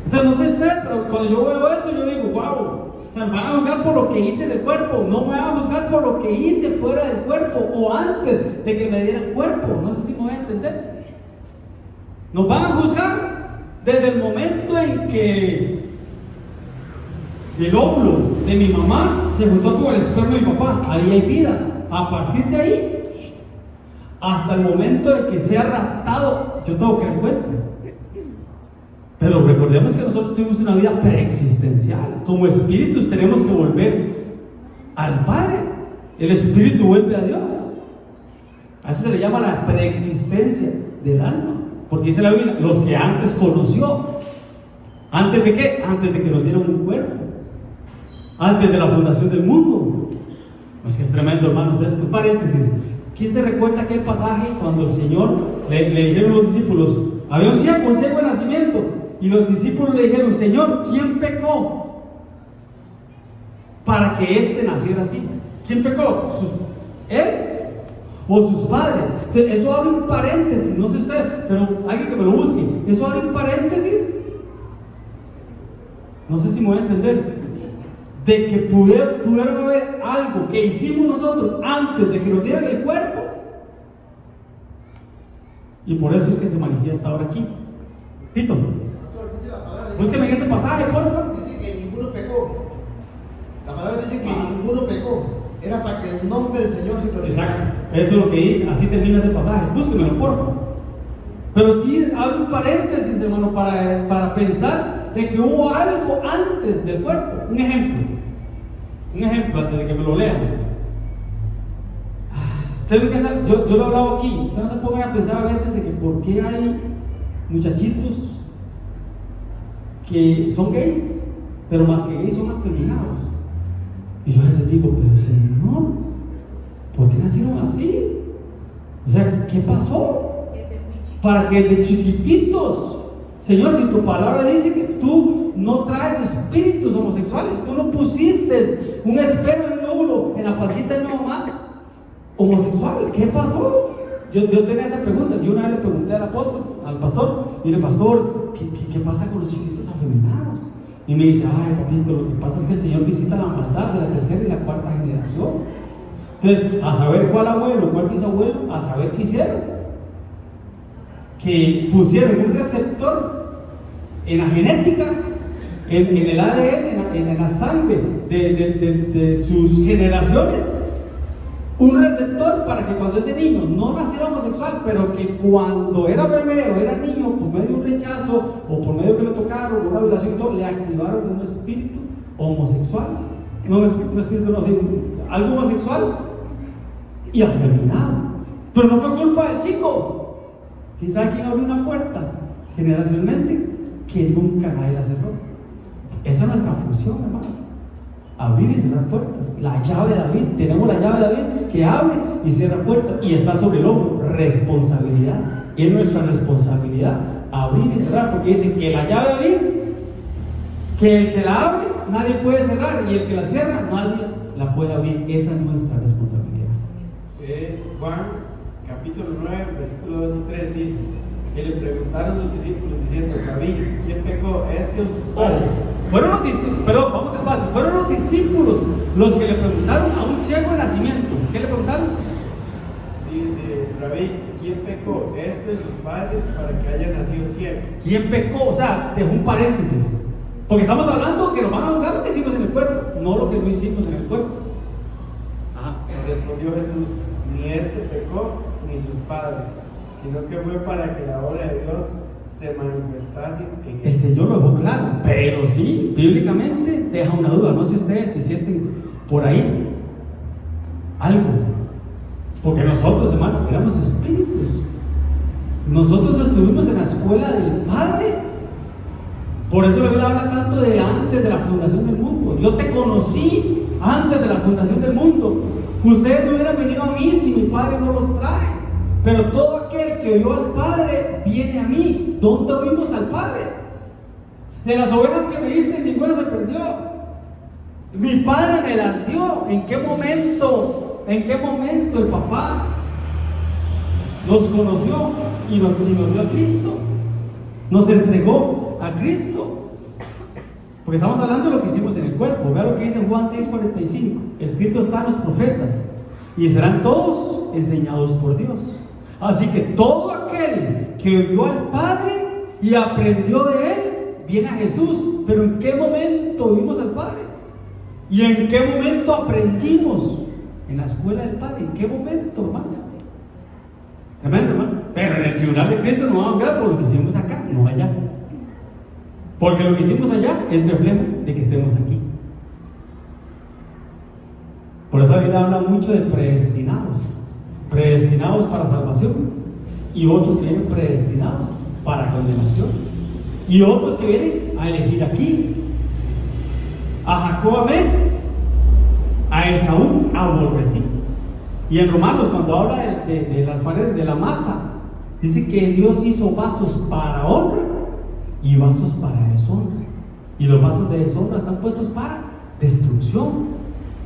Entonces, no sé usted, pero cuando yo veo eso, yo digo, wow, o sea, me van a juzgar por lo que hice del cuerpo, no me van a juzgar por lo que hice fuera del cuerpo o antes de que me dieran cuerpo. No sé si me voy a entender. Nos van a juzgar desde el momento en que el óvulo de mi mamá se juntó con el esperma de mi papá. Ahí hay vida. A partir de ahí, hasta el momento en que sea raptado, yo tengo que dar cuentas. Pero recordemos que nosotros tuvimos una vida preexistencial. Como espíritus tenemos que volver al Padre. El espíritu vuelve a Dios. A eso se le llama la preexistencia del alma. Porque dice la Biblia, los que antes conoció. ¿Antes de qué? Antes de que nos dieron un cuerpo. Antes de la fundación del mundo. Es que es tremendo, hermanos. Esto, paréntesis. ¿Quién se recuerda aquel pasaje cuando el Señor le dijeron a los discípulos? Había un ciego de nacimiento. Y los discípulos le dijeron, Señor, ¿quién pecó para que éste naciera así? ¿Quién pecó? ¿Él o sus padres? Entonces, eso abre un paréntesis, no sé usted, pero alguien que me lo busque. Eso abre un paréntesis. No sé si me voy a entender. De que pudieron haber algo que hicimos nosotros antes de que nos dieran el cuerpo. Y por eso es que se manifiesta ahora aquí. Tito, búsqueme en ese pasaje, por favor. Dice que ninguno pecó. La palabra dice que ninguno pecó. Era para que el nombre del Señor se glorificara. Exacto, eso es lo que dice, así termina ese pasaje. Búsquemelo, por favor. Pero sí abre un paréntesis, hermano, para pensar de que hubo algo antes del cuerpo. Un ejemplo antes de que me lo lean. Ustedes lo que saben, yo lo he hablado aquí. Ustedes no se pongan a pensar a veces de que por qué hay muchachitos que son gays, pero más que gays son afeminados. Y yo a veces digo, pero Señor, ¿por qué nacieron así? O sea, ¿qué pasó? Para que de chiquititos, Señor, si tu palabra dice que tú no traes espíritus homosexuales, tú no pusiste un esperma y un óvulo en la pancita de mi mamá homosexual, ¿qué pasó? Yo tenía esa pregunta. Yo una vez le pregunté al pastor, y le dije, pastor, ¿qué pasa con los chiquitos afeminados? Y me dice, ay, papito, lo que pasa es que el Señor visita la maldad de la tercera y la cuarta generación. Entonces, a saber cuál abuelo, cuál bisabuelo, a saber qué hicieron. Que pusieron un receptor en la genética, en el ADN, en la sangre de sus generaciones. Un receptor para que cuando ese niño no naciera homosexual, pero que cuando era bebé o era niño, por medio de un rechazo o por medio que le tocaron, una violación y todo, le activaron un espíritu homosexual. No un espíritu, no, sino algo homosexual y afeminado. Pero no fue culpa del chico. ¿Sabe quién abrió una puerta generacionalmente? Que nunca nadie la cerró. Esa es nuestra función, hermano. Abrir y cerrar puertas. La llave de David, tenemos la llave de David que abre y cierra puertas y está sobre el hombro. Responsabilidad. Es nuestra responsabilidad abrir y cerrar, porque dicen que la llave de David, que el que la abre, nadie puede cerrar, y el que la cierra, nadie la puede abrir. Esa es nuestra responsabilidad. Juan capítulo 9, versículo 2 y 3 dice que le preguntaron los discípulos diciendo, David, ¿quién pecó? ¿Este o sus padres? Fueron los discípulos, perdón, vamos despacio. Fueron los discípulos los que le preguntaron a un ciego de nacimiento. ¿Qué le preguntaron? Dice, David, ¿quién pecó? ¿Este o sus padres para que haya nacido ciego? ¿Quién pecó? O sea, dejó un paréntesis. Porque estamos hablando que nos van a juzgar lo que hicimos en el cuerpo, no lo que no hicimos en el cuerpo. Ajá. Respondió Jesús, ni este pecó, ni sus padres, sino que fue para que la obra de Dios se manifestase en él. El Señor lo dejó claro, pero sí, bíblicamente deja una duda. No sé si ustedes se sienten por ahí algo, porque nosotros, hermano, éramos espíritus. Nosotros estuvimos en la escuela del Padre. Por eso la Biblia habla tanto de antes de la fundación del mundo. Yo te conocí antes de la fundación del mundo. Ustedes no hubieran venido a mí si mi Padre no los trae. Pero todo aquel que oyó al Padre viene a mí. ¿Dónde oímos al Padre? De las ovejas que me diste, ninguna se perdió. Mi Padre me las dio. ¿En qué momento? ¿En qué momento el papá nos conoció y nos dio a Cristo? Nos entregó a Cristo. Porque estamos hablando de lo que hicimos en el cuerpo. Vea lo que dice en Juan 6:45. Escrito está en los profetas, y serán todos enseñados por Dios. Así que todo aquel que oyó al Padre y aprendió de Él, viene a Jesús. Pero ¿en qué momento vimos al Padre? ¿Y en qué momento aprendimos? En la escuela del Padre. ¿En qué momento, hermano? Tremendo, hermano. Pero en el tribunal de Cristo no vamos a ver por lo que hicimos acá, no allá. Porque lo que hicimos allá es reflejo de que estemos aquí. Por eso la Biblia habla mucho de predestinados. Predestinados para salvación. Y otros que vienen predestinados para condenación. Y otros que vienen a elegir aquí. A Jacob amé, a Esaú aborrecí. Y en Romanos, cuando habla del alfarero, de la masa, dice que Dios hizo vasos para honra y vasos para deshonra. Y los vasos de deshonra están puestos para destrucción.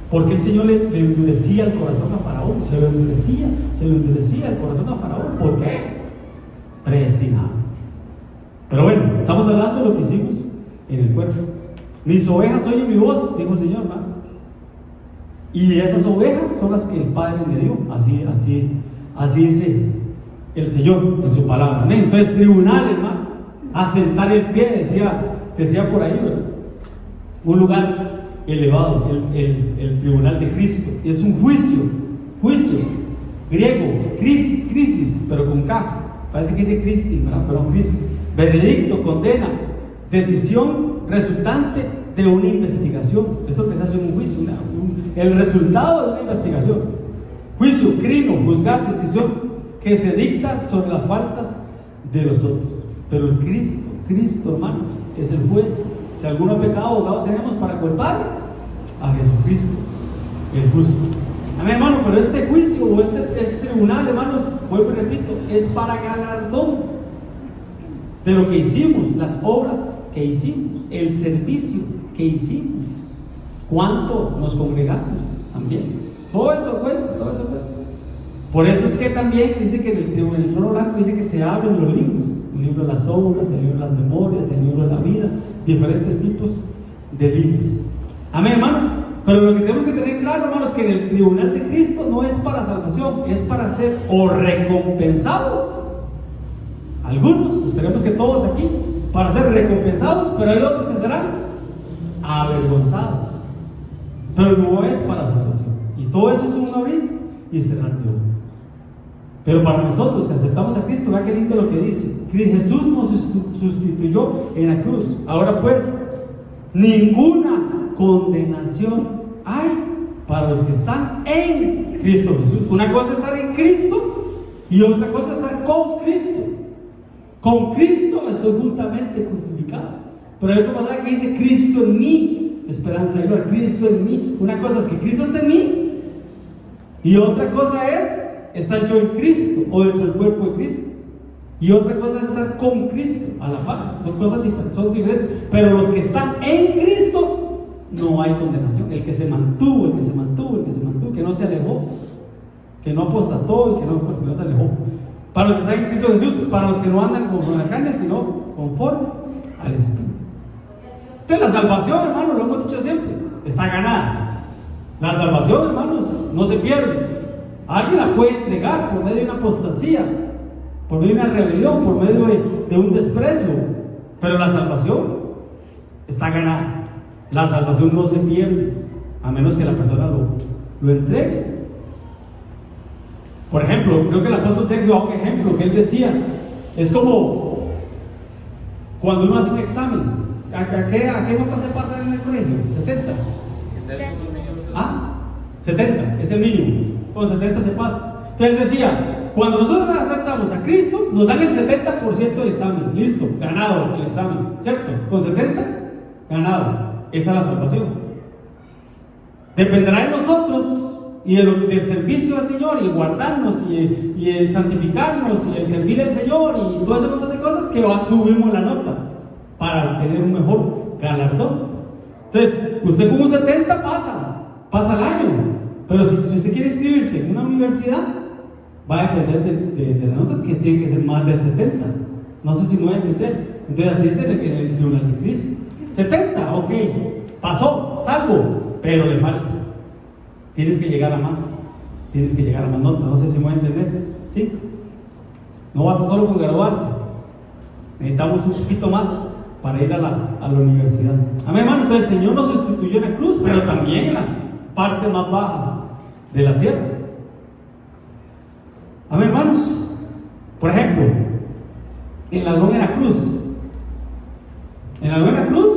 Porque el Señor le endurecía el corazón a Faraón, se lo endurecía el corazón a Faraón. ¿Por qué? Predestinado. Pero bueno, estamos hablando de lo que hicimos en el cuerpo. Mis ovejas oyen mi voz, dijo el Señor, ¿verdad? Y esas ovejas son las que el Padre me dio. Así dice el Señor en su palabra. Amén. Entonces, tribunal, hermano, asentar el pie, decía por ahí, ¿verdad? Un lugar elevado, el tribunal de Cristo. Es un juicio griego, crisis, pero con K. Parece que dice Cristi, ¿verdad? Pero crisis. Veredicto, condena, decisión resultante de una investigación. Eso que se hace en un juicio, el resultado de una investigación. Juicio, crimen, juzgar, decisión que se dicta sobre las faltas de los otros. Pero el Cristo, hermanos, es el juez. Si alguno ha pecado, abogado tenemos para culpar a Jesucristo, el justo. Amén, hermano, pero este juicio o este tribunal, hermanos, vuelvo y repito, es para galardón de lo que hicimos, las obras que hicimos, el servicio que hicimos, cuánto nos congregamos también. Todo eso cuenta. Por eso es que también dice que en el trono blanco dice que se abren los libros, el libro de las obras, el libro de las memorias, el libro de la vida, diferentes tipos de libros. Amén, hermanos. Pero lo que tenemos que tener claro, hermanos, es que en el tribunal de Cristo no es para salvación, es para ser o recompensados. Algunos, esperemos que todos aquí, para ser recompensados, pero hay otros que serán avergonzados. Pero no es para salvación. Y todo eso es un abrir y cerrar de oro. Pero para nosotros que aceptamos a Cristo, vea qué lindo lo que dice. Jesús nos sustituyó en la cruz. Ahora pues, ninguna condenación hay para los que están en Cristo Jesús. Una cosa es estar en Cristo y otra cosa es estar con Cristo. Con Cristo estoy juntamente crucificado. Pero eso pasa que dice Cristo en mí, esperanza de gloria. Cristo en mí. Una cosa es que Cristo está en mí y otra cosa es estar yo en Cristo o dentro del cuerpo de Cristo. Y otra cosa es estar con Cristo a la par. Son cosas diferentes. Pero los que están en Cristo, no hay condenación. El que se mantuvo, que no se alejó, que no apostató y que no se alejó. Para los que están en Cristo Jesús, para los que no andan con la carne, sino conforme al Espíritu. Entonces la salvación, hermanos, lo hemos dicho siempre, está ganada. La salvación, hermanos, no se pierde. Alguien la puede entregar por medio de una apostasía, por medio de una rebelión, por medio de un desprecio, pero la salvación está ganada. La salvación no se pierde, a menos que la persona lo entregue. Por ejemplo, creo que el apóstol Sergio da un ejemplo que él decía, es como cuando uno hace un examen. ¿A qué nota se pasa en el colegio? 70. 70, es el mínimo. Con 70 se pasa. Entonces él decía, cuando nosotros aceptamos a Cristo, nos dan el 70% del examen. Listo, ganado el examen, ¿cierto? Con 70, ganado. Esa es la salvación. Dependerá de nosotros y del servicio al Señor y guardarnos y el santificarnos y el servir al Señor y todo ese montón de cosas que subimos la nota para tener un mejor galardón. Entonces, usted con un 70 pasa el año, pero si usted quiere inscribirse en una universidad, va a depender de las notas que tienen que ser más del 70. No sé si me voy a entender. Entonces, así es en el tribunal de Cristo. 70, ok, pasó, salvo, pero le falta. Tienes que llegar a más notas, no sé si me voy a entender, ¿sí? No basta solo con graduarse. Necesitamos un poquito más para ir a la universidad. Amén, hermano. Entonces el Señor nos sustituyó en la cruz, pero también en las partes más bajas de la tierra. Amén, hermanos. Por ejemplo, el ladrón en la cruz. En la ladrón en la cruz,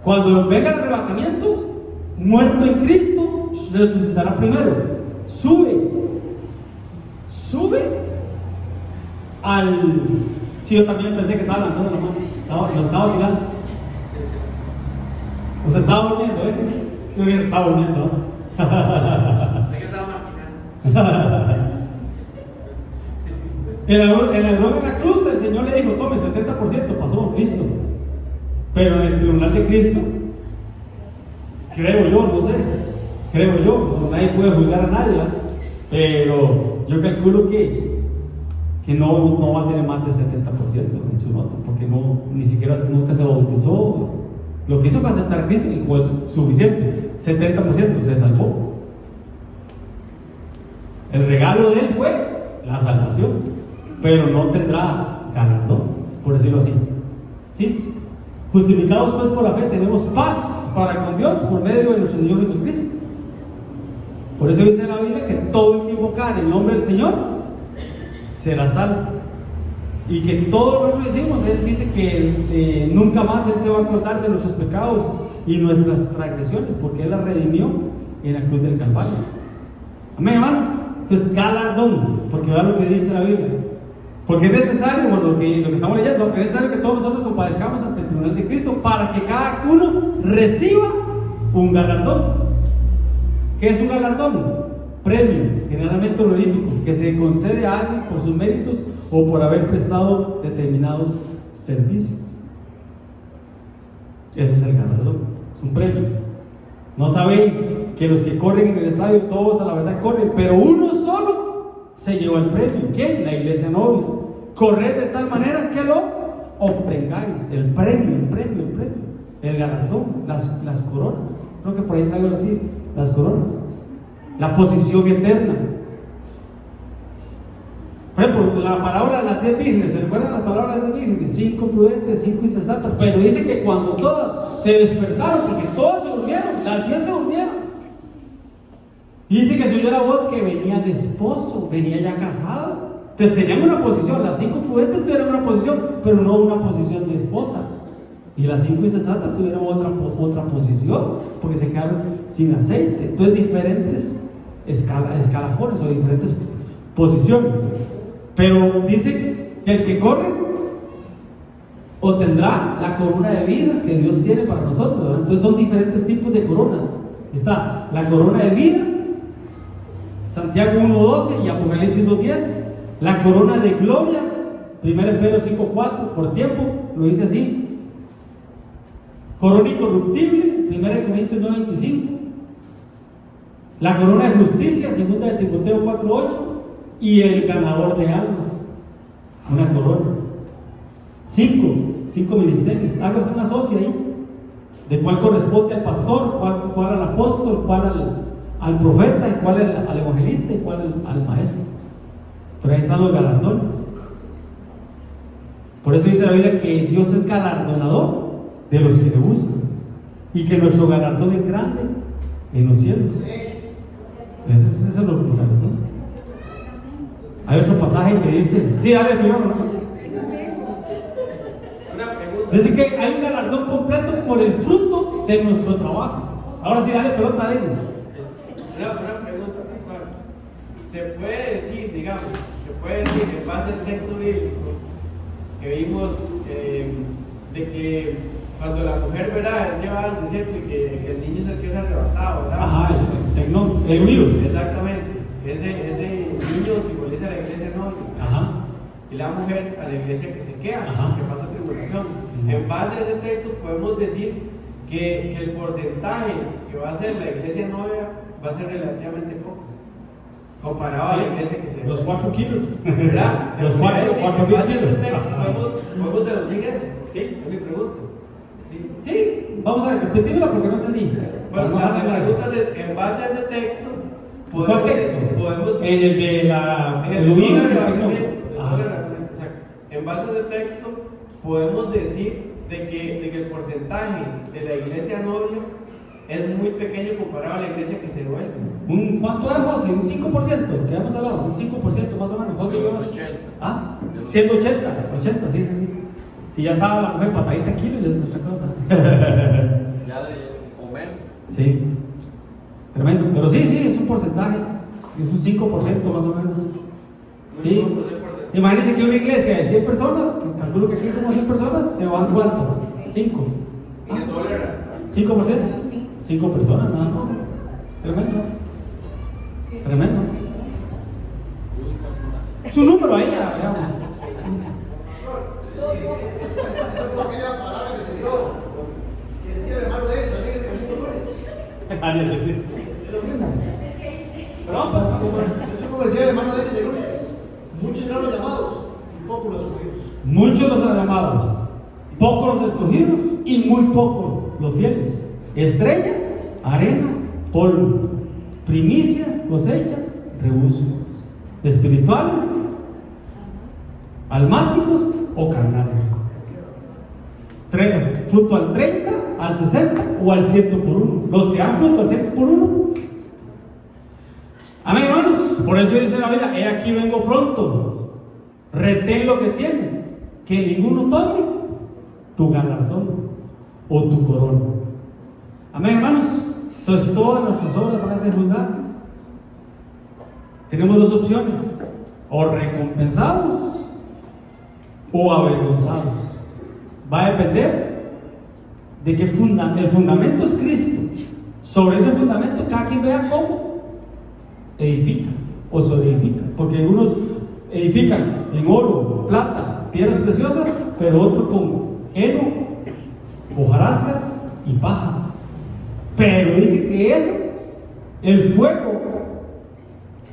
cuando venga el arrebatamiento, muerto en Cristo, resucitará primero. Sube al... Sí, yo también pensé que estaba hablando nomás. No, estaba vacilando. O sea, estaba durmiendo, Yo que estaba durmiendo. Es que estaba maquinando. En el ladrón en la cruz, el Señor le dijo: tome 70%, pasó Cristo. Pero en el tribunal de Cristo, creo yo, nadie puede juzgar a nadie, ¿verdad? Pero yo calculo que no va a tener más del 70% en su nota, porque ni siquiera nunca se bautizó. Lo que hizo fue aceptar a Cristo y fue suficiente. 70% se salvó. El regalo de él fue la salvación, pero no tendrá galardón, por decirlo así. ¿Sí? Justificados pues por la fe, tenemos paz para con Dios por medio de nuestro Señor Jesucristo. Por eso dice la Biblia que todo el que invocar el nombre del Señor será salvo. Y que todo lo que decimos, Él dice que nunca más Él se va a acordar de nuestros pecados y nuestras transgresiones, porque Él las redimió en la cruz del Calvario. Amén, hermanos. Entonces, galardón, porque vean lo que dice la Biblia. Porque es necesario, bueno, lo que estamos leyendo, que es necesario que todos nosotros compadezcamos ante el tribunal de Cristo para que cada uno reciba un galardón. ¿Qué es un galardón? Premio, generalmente honorífico, que se concede a alguien por sus méritos o por haber prestado determinados servicios. Ese es el galardón, es un premio. No sabéis que los que corren en el estadio, todos a la verdad corren, pero uno solo se llevó el premio. ¿Quién? La iglesia novia. Corred de tal manera que lo obtengáis. El premio, el galardón, las coronas. Creo que por ahí traigo así, las coronas. La posición eterna. Por ejemplo, la parábola de las 10 vírgenes, ¿se recuerdan las palabras de las vírgenes? 5 prudentes, 5 insensatas. Pero dice que cuando todas se despertaron, porque todas se durmieron, las 10 se durmieron. Y dice que se oyó la voz que venía de esposo, venía ya casado. Entonces tenían una posición, las 5 prudentes tuvieron una posición, pero no una posición de esposa. Y las 5 insensatas tuvieron otra posición, porque se quedaron sin aceite. Entonces diferentes escalafones o diferentes posiciones. Pero dice que el que corre obtendrá la corona de vida que Dios tiene para nosotros, ¿verdad? Entonces son diferentes tipos de coronas. Está la corona de vida, Santiago 1:12 y Apocalipsis 2:10. La corona de gloria, 1 Pedro 5:4, por tiempo, lo dice así. Corona incorruptible, 1 Corintios 9:25. La corona de justicia, 2 de Timoteo 4:8. Y el ganador de almas, una corona. 5 ministerios. Hágase una socia ahí, de cuál corresponde al pastor, cuál al apóstol, cuál al profeta, y cuál al evangelista y cuál al maestro. Pero ahí están los galardones. Por eso dice la Biblia que Dios es galardonador de los que le buscan y que nuestro galardón es grande en los cielos. Ese es el galardón. Hay otro pasaje que dice, sí, dale primero. Una pregunta. Dice que hay un galardón completo por el fruto de nuestro trabajo. Ahora sí, dale pelota a Denis. Una pregunta, pastor. Se puede decir, digamos, en base al texto bíblico que vimos de que cuando la mujer, ¿verdad?, es llevada al desierto y que el niño es el que es arrebatado, ¿verdad? Ajá, el virus. Exactamente. Ese niño simboliza a la iglesia novia. Ajá. Y la mujer a la iglesia que se queda, Ajá. que pasa tribulación. En base a ese texto podemos decir que el porcentaje que va a ser la iglesia novia va a ser relativamente poco comparado a la iglesia que se Los 4 kilos. ¿verdad? Los 4 En base a ese kilos. texto podemos deducir eso. Sí, es mi pregunta. Sí. Sí, vamos a ver, repetímelo porque no entendí. Pues la pregunta es, en base a ese texto, ¿Cuál texto? podemos En el de en la el virus. arrebatamiento, base a ese texto podemos decir de que el porcentaje de la iglesia novia es muy pequeño comparado a la iglesia que se vuelve. ¿Cuánto es, José? ¿Un 5%? ¿Qué hemos hablado? Un 5% más o menos. José, yo. 80. 180, 80, sí. Si ya estaba la mujer pasadita kilos, ya es otra cosa. Ya de o menos. Sí, tremendo. Pero sí, es un porcentaje. Es un 5% más o menos. Sí. Imagínense que una iglesia de 100 personas, que calculo que aquí como 100 personas, se van ¿cuántas? 5. ¿5%? 5 personas, nada más. Tremendo. Su número ahí, ya, veamos. Aquella palabra que se dio, que decía el hermano de él, también de los es lo mismo. Eso como decía el hermano de él, muchos serán los llamados y pocos los escogidos. Muchos los llamados, pocos los escogidos y muy pocos los fieles. Estrella, arena, polvo. Primicia, cosecha, rebuzo. Espirituales, almáticos o carnales. Fruto al 30, al 60 o al 100 por uno. Los que dan fruto al 100 por uno. Amén, hermanos. Por eso dice la Biblia: he aquí vengo pronto. Retén lo que tienes, que ninguno tome tu galardón o tu corona. Amén, hermanos. Entonces todas nuestras obras van a ser juzgadas. Tenemos dos opciones: o recompensados o avergonzados. Va a depender de que el fundamento es Cristo. Sobre ese fundamento cada quien vea cómo edifica o se edifica. Porque algunos edifican en oro, plata, piedras preciosas, pero otros con heno, hojarascas y paja. Pero dice que eso, el fuego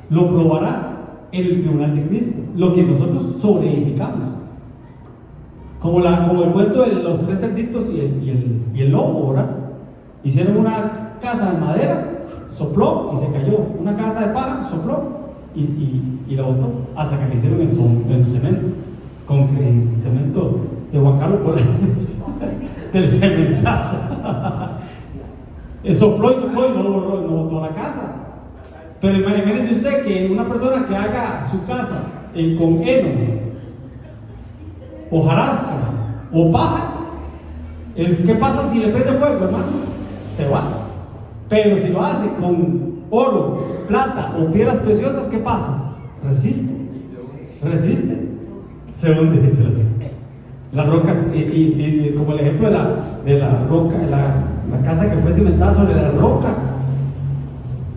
lo probará en el tribunal de Cristo, lo que nosotros sobreedificamos. Como el cuento de los 3 cerditos y el lobo, ¿verdad? Hicieron una casa de madera, sopló y se cayó. Una casa de paja, sopló y la botó. Hasta que le hicieron el cemento, cemento de Juan Carlos por del cementazo. Sopló y no botó la casa. Pero imagínese usted que una persona que haga su casa con heno, hojarasca o paja, ¿qué pasa si le prende fuego, hermano? Se va. Pero si lo hace con oro, plata o piedras preciosas, ¿qué pasa? Resiste. Se hunde, dice las rocas. Y como el ejemplo de la roca, la casa que fue cimentada sobre la roca,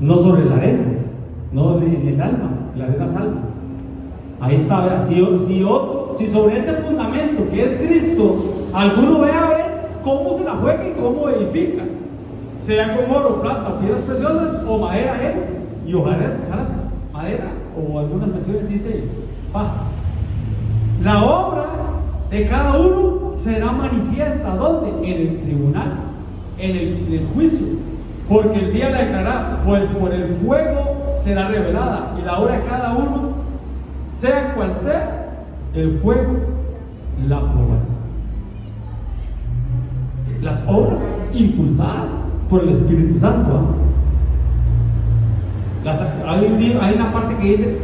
no sobre la arena, no en el alma, la arena salva. Ahí está, ¿verdad? Si sobre este fundamento que es Cristo, alguno ve a ver cómo se la juega y cómo edifica, sea con oro, plata, piedras preciosas o madera, y hojarasca, madera, o algunas versiones dice paja. La obra de cada uno será manifiesta, ¿dónde? En el tribunal, en el juicio, porque el día la declarará, pues por el fuego será revelada, y la obra de cada uno, sea cual sea, el fuego la probará. Las obras impulsadas por el Espíritu Santo. Hay una parte que dice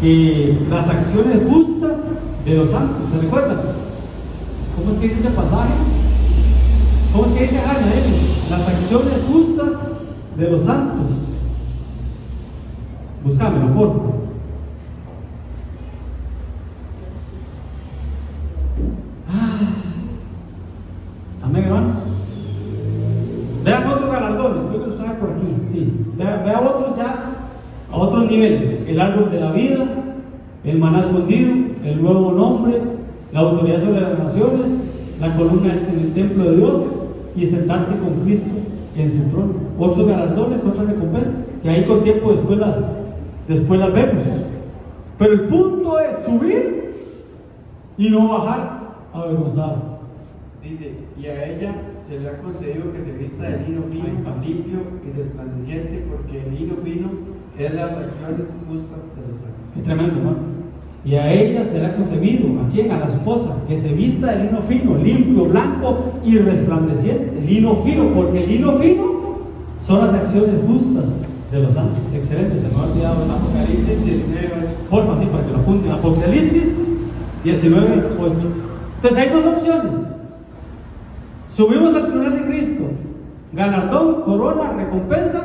que las acciones justas de los santos, ¿se recuerdan? ¿Cómo es que dice ese pasaje? ¿Cómo es que dice las acciones justas de los santos? Búscamelo, por favor. Amén, hermanos. Vean otros galardones, creo que los trae por aquí. Sí. Vean otros ya, a otros niveles: el árbol de la vida, el maná escondido, el nuevo nombre, la autoridad sobre las naciones, la columna en el templo de Dios y sentarse con Cristo en su trono. Otros galardones, otras recompensas, que ahí con tiempo después las vemos. Pero el punto es subir y no bajar avergonzado. Dice: y a ella se le ha concedido que se vista de lino fino, limpio y resplandeciente, porque el lino fino es las acciones justas de los santos. Qué tremendo, ¿no? y a ella será concebido, ¿a quién? A la esposa, que se vista de lino fino, limpio, blanco y resplandeciente. Lino fino, porque el lino fino son las acciones justas de los santos. Excelente, se me ha olvidado el Apocalipsis 19. porfa, sí, para que lo apunten. Apocalipsis 19, 8. Entonces hay dos opciones. Subimos al tribunal de Cristo, galardón, corona, recompensa,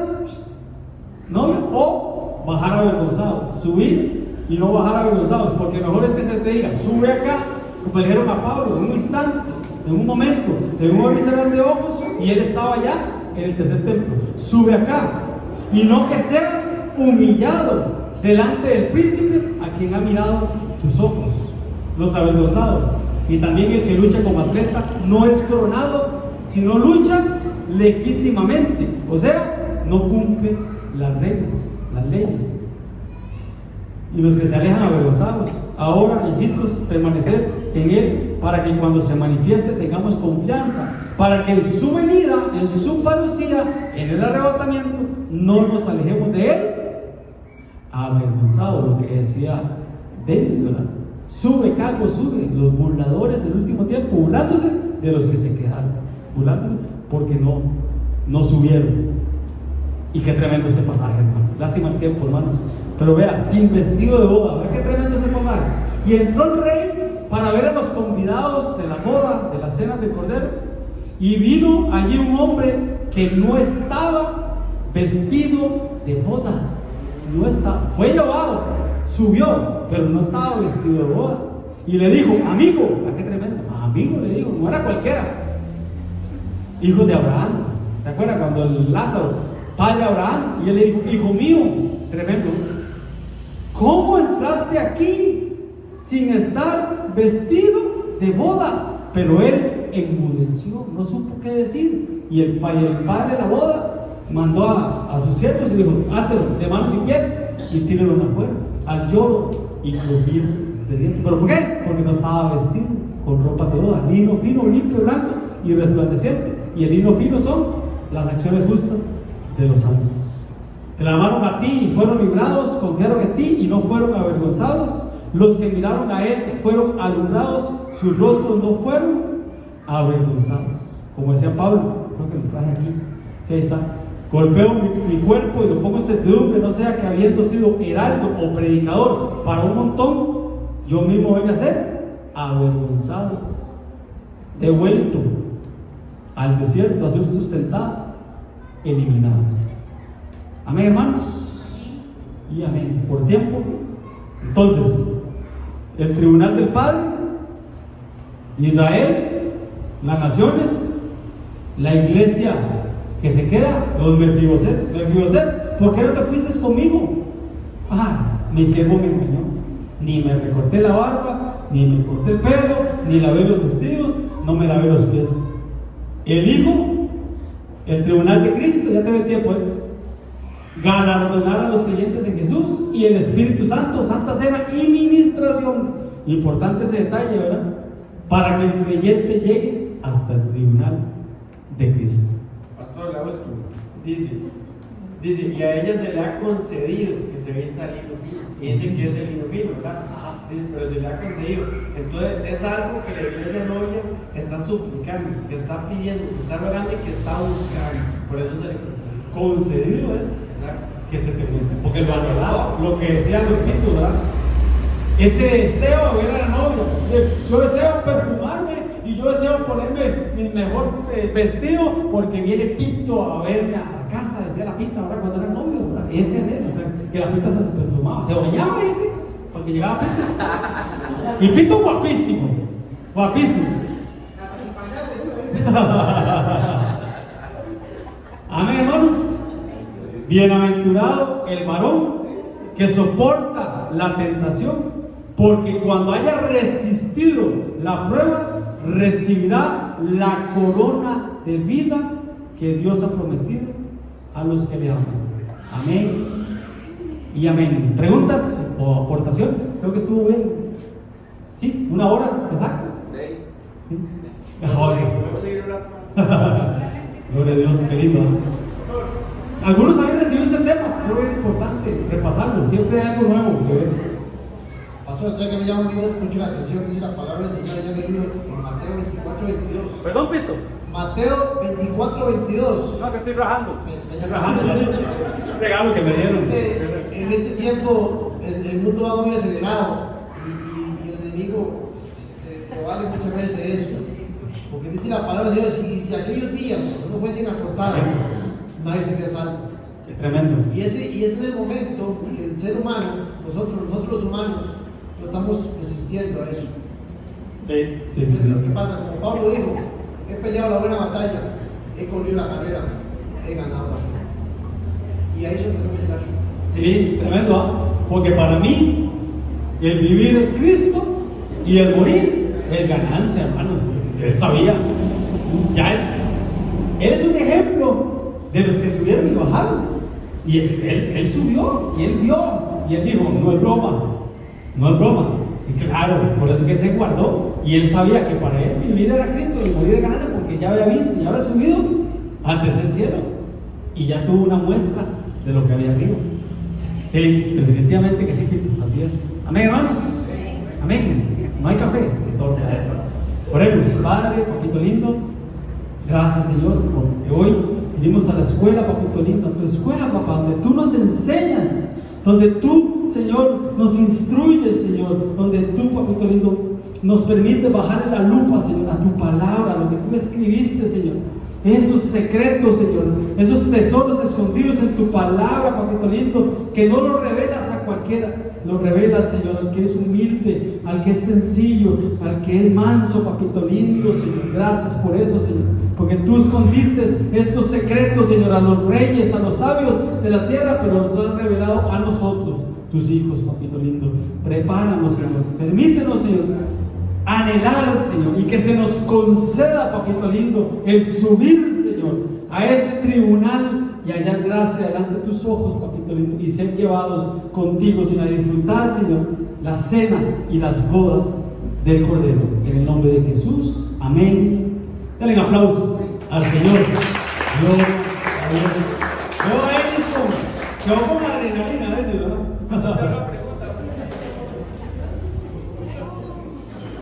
novia, o bajar avergonzados. Subir y no bajar avergonzados, porque mejor es que se te diga, sube acá, como le dijeron a Pablo, en un instante, en un momento, en un abrir de ojos, y él estaba allá en el tercer templo. Sube acá, y no que seas humillado delante del príncipe a quien ha mirado tus ojos, los avergonzados. Y también el que lucha como atleta no es coronado, sino lucha legítimamente, o sea, no cumple las reglas, las leyes. Y los que se alejan avergonzados, ahora, hijitos, permanecer en él, para que cuando se manifieste tengamos confianza, para que en su venida, en su parucía, en el arrebatamiento, no nos alejemos de él avergonzados, lo que decía David, ¿verdad? Sube, calvo, sube, los burladores del último tiempo, burlándose de los que se quedaron, burlándose porque no subieron. Y qué tremendo este pasaje, hermanos. Lástima el tiempo, hermanos. Pero vea, sin vestido de boda, vea qué tremendo este pasaje. Y entró el rey para ver a los convidados de la boda, de la cena del Cordero. Y vino allí un hombre que no estaba vestido de boda. No estaba, fue llevado, subió, pero no estaba vestido de boda. Y le dijo, amigo, ¿a qué tremendo? Amigo, le dijo, no era cualquiera. Hijo de Abraham. ¿Se acuerdan cuando el Lázaro, padre de Abraham? Y él le dijo, hijo mío, tremendo. ¿Cómo entraste aquí sin estar vestido de boda? Pero él enmudeció, no supo qué decir. Y el padre de la boda mandó a sus siervos y dijo, átelo de manos y pies y tírelo afuera, al lloro y crujir de dientes. ¿Pero por qué? Porque no estaba vestido con ropa de boda, lino fino, limpio, blanco y resplandeciente. Y el lino fino son las acciones justas de los santos. Clamaron a ti y fueron librados, confiaron en ti y no fueron avergonzados. Los que miraron a él fueron alumbrados, sus rostros no fueron avergonzados. Como decía Pablo, creo que lo traje aquí, sí, ahí está. Golpeo mi cuerpo y lo pongo en servidumbre, no sea que habiendo sido heraldo o predicador para un montón, yo mismo venga a ser avergonzado, devuelto al desierto, a ser sustentado, eliminado. Amén, hermanos. Y amén. Por tiempo. Entonces, el tribunal del Padre, Israel, las naciones, la iglesia que se queda, los Mefiboset, ¿por qué no te fuiste conmigo? Mi siervo me engañó. Ni me recorté la barba, ni me corté el pelo, ni lavé los vestidos, no me lavé los pies. El Hijo, el tribunal de Cristo, ya tengo el tiempo, galardonar a los creyentes en Jesús, y el Espíritu Santo, Santa Cena y ministración. Importante ese detalle, ¿verdad? Para que el creyente llegue hasta el tribunal de Cristo. Pastor, la última. Dice, y a ella se le ha concedido que se vista lino fino. Y dicen que es el lino fino, ¿verdad? Dice, pero se le ha concedido. Entonces es algo que la iglesia novia está suplicando, que está pidiendo, que está rogando y que está buscando. Por eso se le concede. Concedido es que se te piense. Porque lo que decía Lupito, ¿verdad? Ese deseo de ver a la novia, yo deseo perfumarme y yo deseo ponerme mi mejor vestido porque viene Pito a verme a la casa, decía la Pita, ahora cuando era novio, ¿verdad? Ese anhelo, o sea, que la Pita se perfumaba, se bañaba ese, porque llegaba Pita. Y Pito guapísimo, guapísimo. Amén, hermanos. Bienaventurado el varón que soporta la tentación, porque cuando haya resistido la prueba, recibirá la corona de vida que Dios ha prometido a los que le aman. Amén y amén. ¿Preguntas o aportaciones? Creo que estuvo bien. ¿Sí? ¿Una hora? Exacto. ¿Sí? ¿Podemos seguir un rato más? Gloria a Dios, querido. Algunos habían recibido este tema, creo que es importante repasarlo. Siempre hay algo nuevo que ver. Pastor, ya que me llama mucho la atención, dice la palabra del Señor allá en el libro en Mateo 24:22. Perdón, Pito. Mateo 24:22. No, que estoy rajando. Me Estoy rajando. Un regalo que me dieron. En este tiempo el mundo va muy acelerado y el enemigo se vale muchas veces de eso. Porque dice la palabra de Dios, si aquellos días no fuesen acortados, nadie sería salvo. Qué tremendo. Y ese es el momento que el ser humano, nosotros los humanos, no estamos resistiendo a eso. Sí, sí, Eso sí. es lo que pasa. Como Pablo dijo, he peleado la buena batalla, he corrido la carrera, he ganado. Y a eso tenemos que llegar. Sí, tremendo, ¿ah? Porque para mí, el vivir es Cristo y el morir es ganancia, hermano. Él sabía. Ya él es un ejemplo de los que subieron y bajaron. Y él subió y él vio. Y él dijo, no es broma, no es broma. Y claro, por eso que se guardó. Y él sabía que para él vivir era Cristo y morir era ganancia, porque ya había visto, ya había subido al tercer cielo. Y ya tuvo una muestra de lo que había arriba. Sí, definitivamente que sí, Pito, así es. Amén, hermanos. Amén. No hay café, que todo. Oremos, Padre, papito lindo. Gracias, Señor, porque hoy venimos a la escuela, papito lindo, a tu escuela, papá, donde tú nos enseñas, donde tú, Señor, nos instruyes, Señor, donde tú, papito lindo, nos permite bajar la lupa, Señor, a tu palabra, lo que tú escribiste, Señor. Esos secretos, Señor, esos tesoros escondidos en tu palabra, papito lindo, que no los revelas a cualquiera, los revelas, Señor, al que es humilde, al que es sencillo, al que es manso, papito lindo, Señor. Gracias por eso, Señor, porque tú escondiste estos secretos, Señor, a los reyes, a los sabios de la tierra, pero los has revelado a nosotros, tus hijos, papito lindo. Prepáranos, Señor, permítenos, Señor, anhelar, Señor, y que se nos conceda, papito lindo, el subir, Señor, a ese tribunal y hallar gracia delante de tus ojos, papito lindo, y ser llevados contigo, Señor, a disfrutar, Señor, la cena y las bodas del Cordero. En el nombre de Jesús, amén. Denle un aplauso al Señor. Yo he visto, yo pongo